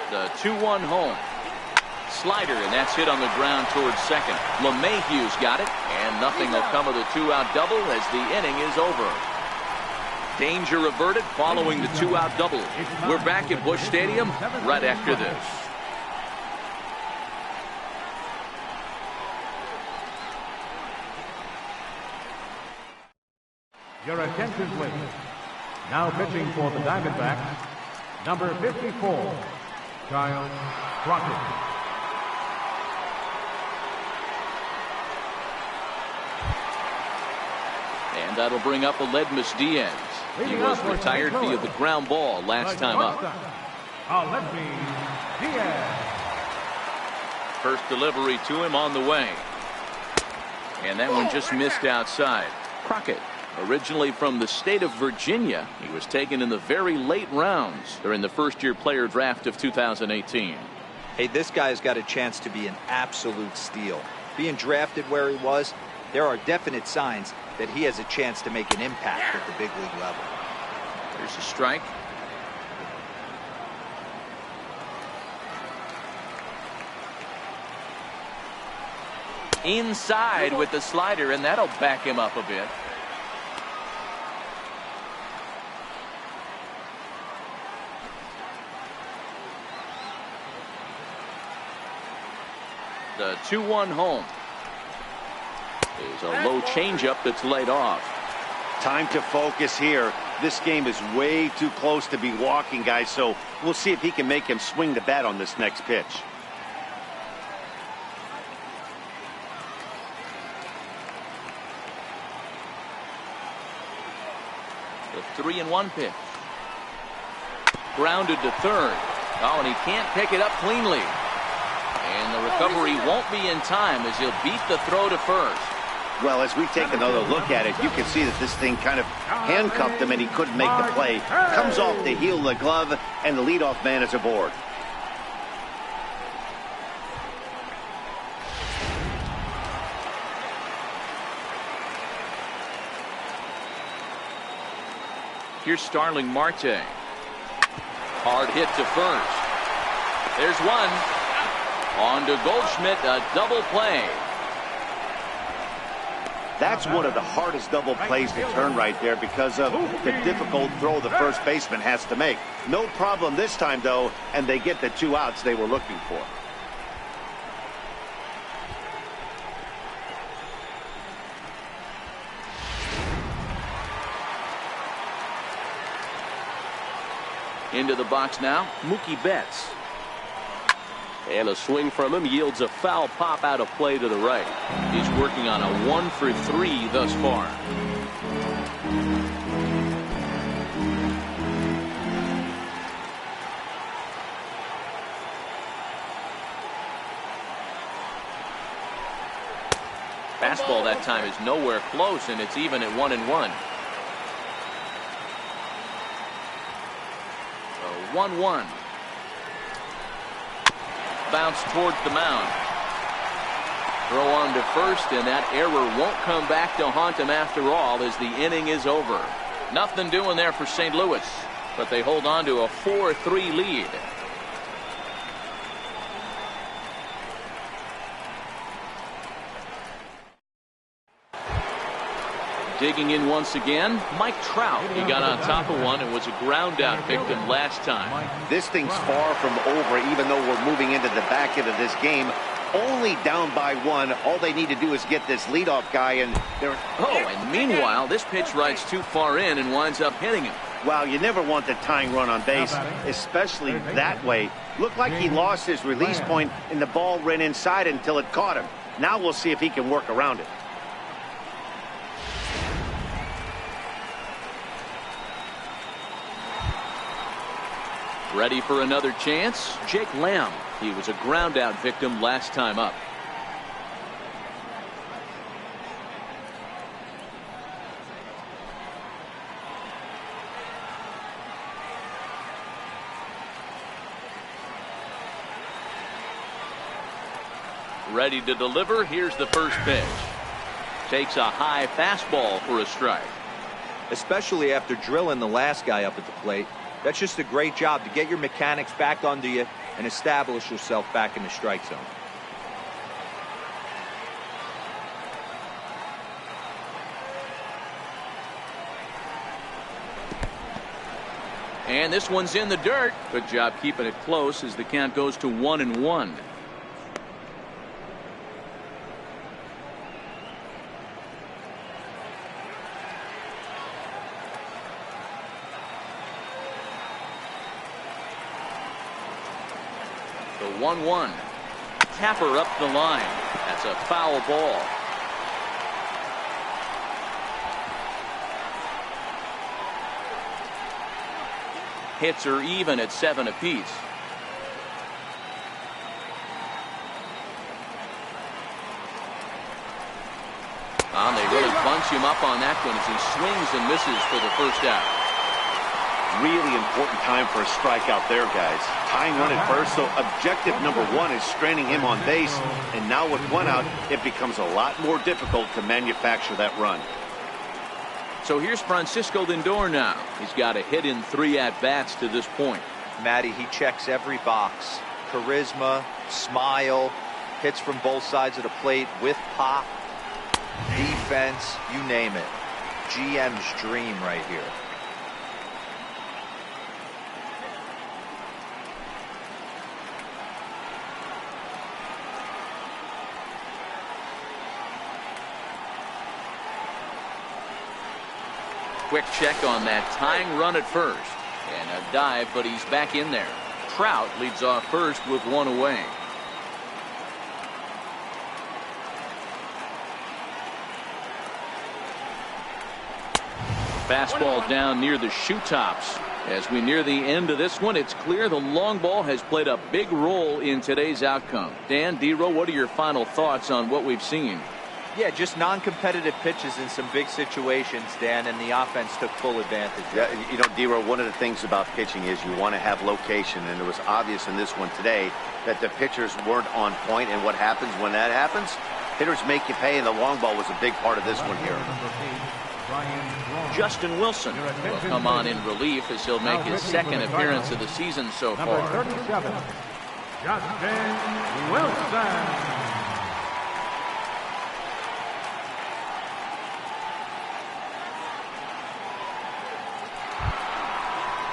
The 2-1 home. Slider, and that's hit on the ground towards second. LeMahieu's got it, and nothing will come of the 2-out double as the inning is over. Danger averted following the 2-out double. We're back at Busch Stadium right after this. Your attention, please. Now pitching for the Diamondbacks, number 54, Kyle Crockett. And that'll bring up Aledmus Diaz. He was retired via the ground ball last time up. Aledmus Diaz. First delivery to him on the way. And that one just missed outside. Crockett, originally from the state of Virginia, he was taken in the very late rounds during the first-year player draft of 2018. Hey, this guy's got a chance to be an absolute steal. Being drafted where he was, there are definite signs that he has a chance to make an impact at the big league level. There's a strike. Inside with the slider, and that'll back him up a bit. The 2-1 home. Is a low changeup that's laid off. Time to focus here. This game is way too close to be walking, guys, so we'll see if he can make him swing the bat on this next pitch. 3-1 pitch. Grounded to third. Oh, and he can't pick it up cleanly. And the recovery won't be in time as he'll beat the throw to first. Well, as we take another look at it, you can see that this thing kind of handcuffed him and he couldn't make the play. Comes off the heel of the glove, and the leadoff man is aboard. Here's Starling Marte. Hard hit to first. There's one. On to Goldschmidt, a double play. That's one of the hardest double plays to turn right there because of the difficult throw the first baseman has to make. No problem this time, though, and they get the 2 outs they were looking for. Into the box now, Mookie Betts. And a swing from him yields a foul pop out of play to the right. He's working on a 1 for 3 thus far. Fastball that time is nowhere close, and it's even at 1-1. 1-1. Bounce towards the mound. Throw on to first, and that error won't come back to haunt him after all as the inning is over. Nothing doing there for St. Louis, but they hold on to a 4-3 lead. Digging in once again, Mike Trout. He got on top of one and was a ground out victim last time. This thing's far from over, even though we're moving into the back end of this game. Only down by 1. All they need to do is get this leadoff guy, and they're... Oh, and meanwhile, this pitch rides too far in and winds up hitting him. Wow, you never want the tying run on base, especially that way. Looked like he lost his release point, and the ball ran inside until it caught him. Now we'll see if he can work around it. Ready for another chance? Jake Lamb. He was a ground out victim last time up. Ready to deliver. Here's the first pitch. Takes a high fastball for a strike. Especially after drilling the last guy up at the plate. That's just a great job to get your mechanics back under you and establish yourself back in the strike zone. And this one's in the dirt. Good job keeping it close as the count goes to 1-1. The 1-1. Tapper up the line. That's a foul ball. Hits are even at 7 apiece. They really bunch him up on that one as he swings and misses for the first out. Really important time for a strikeout there, guys. Tying run at first, so objective number 1 is straining him on base, and now with 1 out, it becomes a lot more difficult to manufacture that run. So here's Francisco Lindor now. He's got a hit in 3 at-bats to this point. Matty, he checks every box. Charisma, smile, hits from both sides of the plate with pop, defense, you name it. GM's dream right here. Quick check on that tying run at first. And a dive, but he's back in there. Trout leads off first with 1 away. Fastball down near the shoe tops. As we near the end of this one, it's clear the long ball has played a big role in today's outcome. Dan, D-Row, what are your final thoughts on what we've seen? Yeah, just non-competitive pitches in some big situations, Dan, and the offense took full advantage. Yeah, you know, D-Row, one of the things about pitching is you want to have location, and it was obvious in this one today that the pitchers weren't on point, and what happens when that happens? Hitters make you pay, and the long ball was a big part of this one here. Justin Wilson will come on in relief as he'll make his second appearance of the season so far. Number 37, Justin Wilson.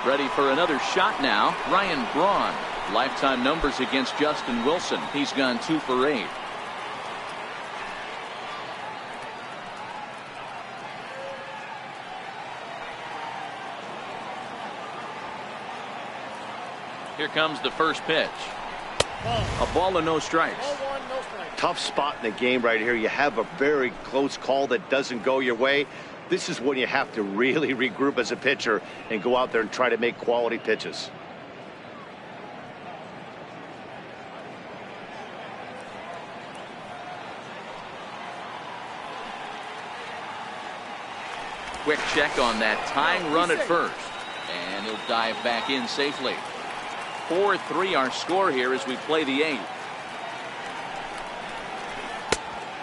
Ready for another shot now. Ryan Braun. Lifetime numbers against Justin Wilson. He's gone 2 for 8. Here comes the first pitch. A ball and no strikes. Ball 1, no strikes. Tough spot in the game right here. You have a very close call that doesn't go your way. This is when you have to really regroup as a pitcher and go out there and try to make quality pitches. Quick check on that tying run at first. And he'll dive back in safely. 4-3 our score here as we play the 8th.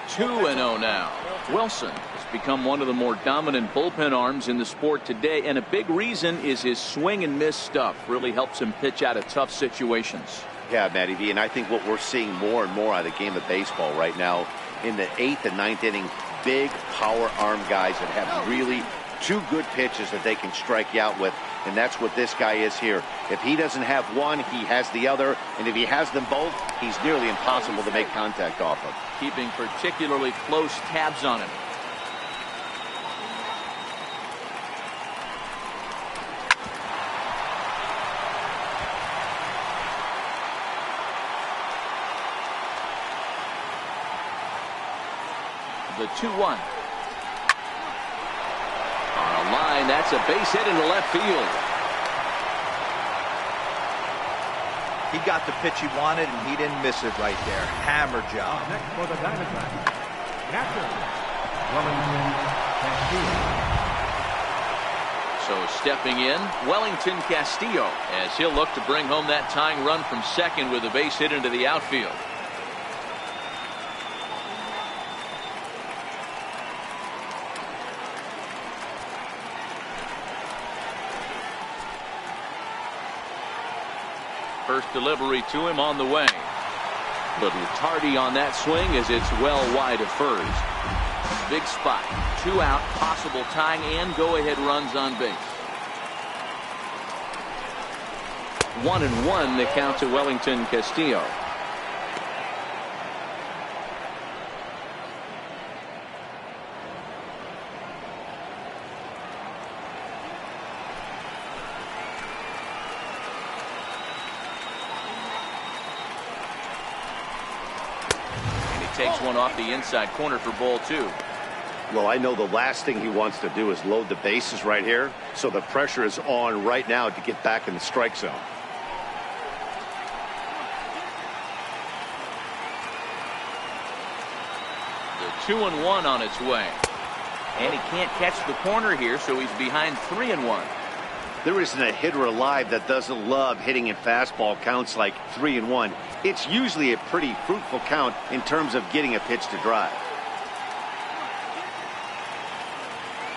2-0 now. Wilson has become one of the more dominant bullpen arms in the sport today, and a big reason is his swing and miss stuff. Really helps him pitch out of tough situations. Yeah, Matty V, and I think what we're seeing more and more out of the game of baseball right now in the 8th and 9th inning, big power arm guys that have really 2 good pitches that they can strike you out with, and that's what this guy is here. If he doesn't have one, he has the other, and if he has them both, he's nearly impossible to make contact off of. Keeping particularly close tabs on him. The 2-1. On a line, that's a base hit into left field. He got the pitch he wanted, and he didn't miss it right there. Hammer job. Next for the Diamondbacks, catcher, Wellington Castillo. So stepping in, Wellington Castillo, as he'll look to bring home that tying run from second with a base hit into the outfield. First delivery to him on the way. Little tardy on that swing as it's well wide of first. Big spot. 2 out, possible tying and go-ahead runs on base. 1-1 the count to Wellington Castillo. Takes one off the inside corner for ball 2. Well, I know the last thing he wants to do is load the bases right here, so the pressure is on right now to get back in the strike zone. The 2-1 on its way. And he can't catch the corner here, so he's behind 3-1. There isn't a hitter alive that doesn't love hitting in fastball counts like 3-1. It's usually a pretty fruitful count in terms of getting a pitch to drive.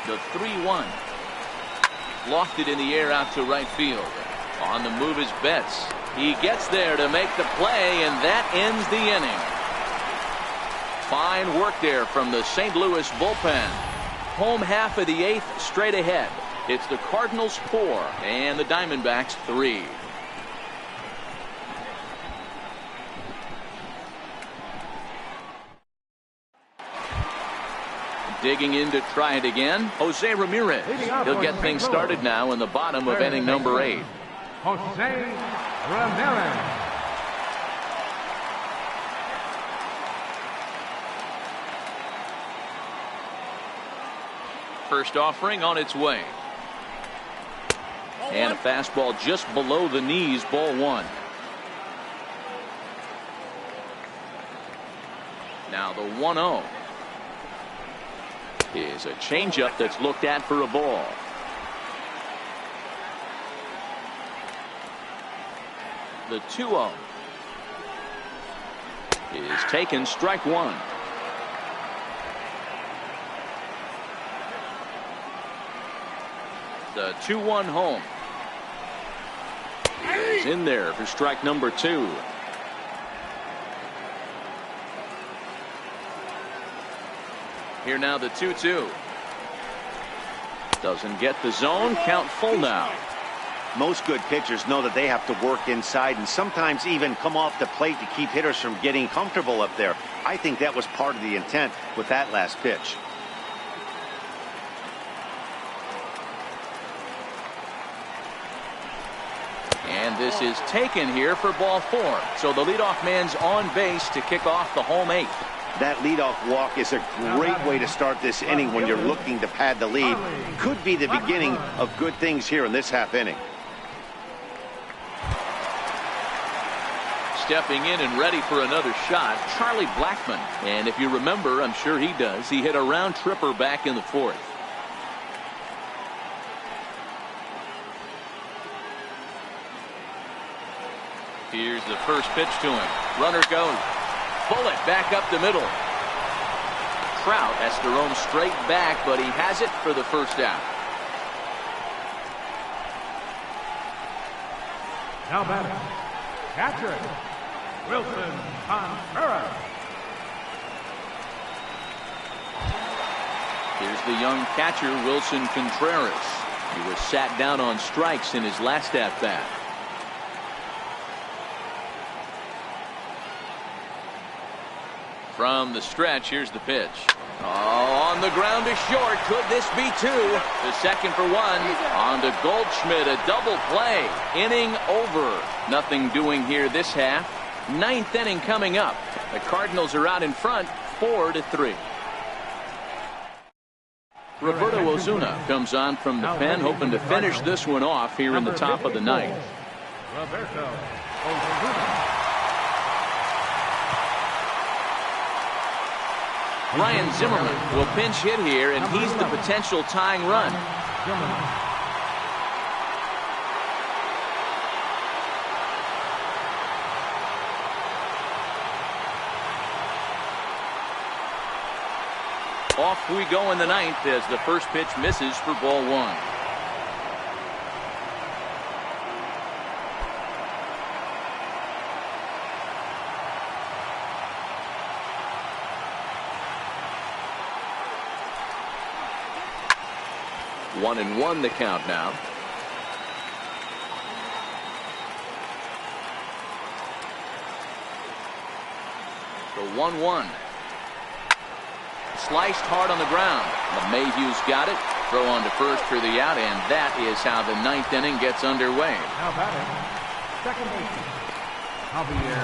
The 3-1. Lofted in the air out to right field. On the move is Betts. He gets there to make the play, and that ends the inning. Fine work there from the St. Louis bullpen. Home half of the 8th straight ahead. It's the Cardinals 4 and the Diamondbacks 3. Digging in to try it again, Jose Ramirez. He'll get things started now in the bottom of inning number 8. Jose Ramirez. First offering on its way. And a fastball just below the knees, ball one. Now the 1-0 is a changeup that's looked at for a ball. The 2-0 is taken, strike one. The 2-1 home is in there for strike number two. Here now the 2-2. Doesn't get the zone. Count full now. Most good pitchers know that they have to work inside and sometimes even come off the plate to keep hitters from getting comfortable up there. I think that was part of the intent with that last pitch. And this is taken here for ball four. So the leadoff man's on base to kick off the home eighth. That leadoff walk is a great way to start this inning when you're looking to pad the lead. Could be the beginning of good things here in this half inning. Stepping in and ready for another shot, Charlie Blackmon. And if you remember, I'm sure he does, he hit a round tripper back in the fourth. Here's the first pitch to him. Runner goes. Bullet back up the middle. Trout has to roam straight back, but he has it for the first out. Now batting, catcher, Wilson Contreras. Here's the young catcher, Wilson Contreras. He was sat down on strikes in his last at-bat. From the stretch, here's the pitch. Oh, on the ground is short. Could this be two? The second for one. On to Goldschmidt, a double play. Inning over. Nothing doing here this half. Ninth inning coming up. The Cardinals are out in front, 4-3. Roberto Osuna comes on from the pen, hoping to finish this one off here in the top of the ninth. Roberto Osuna. Ryan Zimmerman will pinch hit here, and he's the potential tying run. Off we go in the ninth as the first pitch misses for ball one. One and one the count now. The 1-1. Sliced hard on the ground. Mayhew's got it. Throw on to first for the out, and that is how the ninth inning gets underway. Now batting, second baseman, Javier.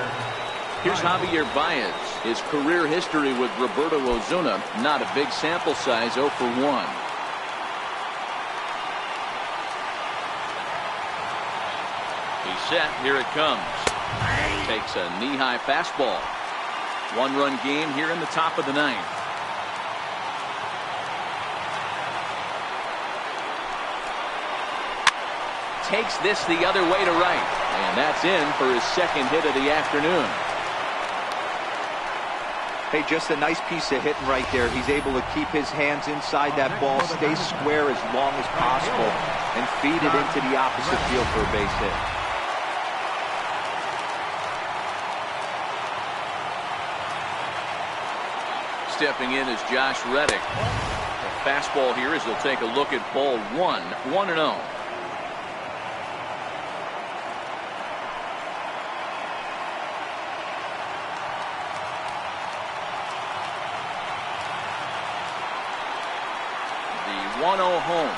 Here's Javier Baez. His career history with Roberto Osuna, not a big sample size, 0 for 1. Set. Here it comes. Takes a knee-high fastball. One-run game here in the top of the ninth. Takes this the other way to right, and that's in for his second hit of the afternoon. Hey, just a nice piece of hitting right there. He's able to keep his hands inside that ball, stay square as long as possible, and feed it into the opposite field for a base hit. Stepping in is Josh Reddick. The fastball here as he'll take a look at ball one. 1-0. The 1-0 home.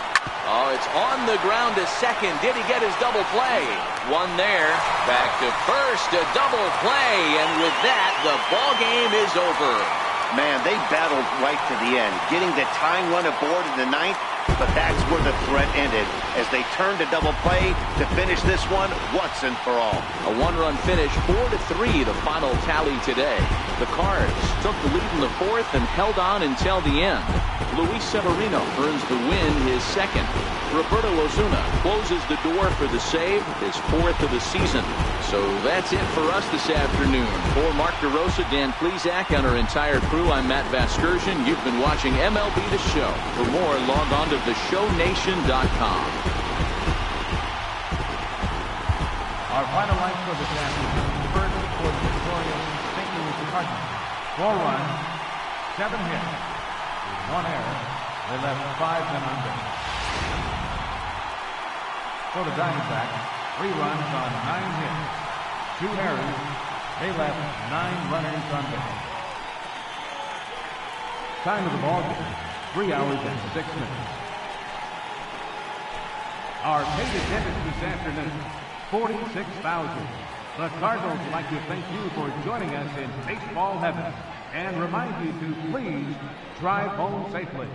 Oh, it's on the ground to second. Did he get his double play? One there. Back to first. A double play. And with that, the ball game is over. Man, they battled right to the end, getting the tying run aboard in the ninth, but that's where the threat ended as they turned to double play to finish this one once and for all. A one-run finish, 4-3, the final tally today. The Cards took the lead in the fourth and held on until the end. Luis Severino earns the win, his second. Roberto Osuna closes the door for the save, his fourth of the season. So that's it for us this afternoon. For Mark DeRosa, Dan Plesac, and our entire crew, I'm Matt Vasgersian. You've been watching MLB The Show. For more, log on to theshownation.com. Our final line for this afternoon. First for the victorious St. Louis Cardinals. 4 runs, 7 hits. With 1 error, they left 5 men on base. For the Diamondbacks, 3 runs on 9 hits. 2 errors, they left 9 runners on base. Time of the ball game, 3 hours and 6 minutes. Our paid attendance this afternoon, 46,000. The Cardinals would like to thank you for joining us in baseball heaven and remind you to please drive home safely.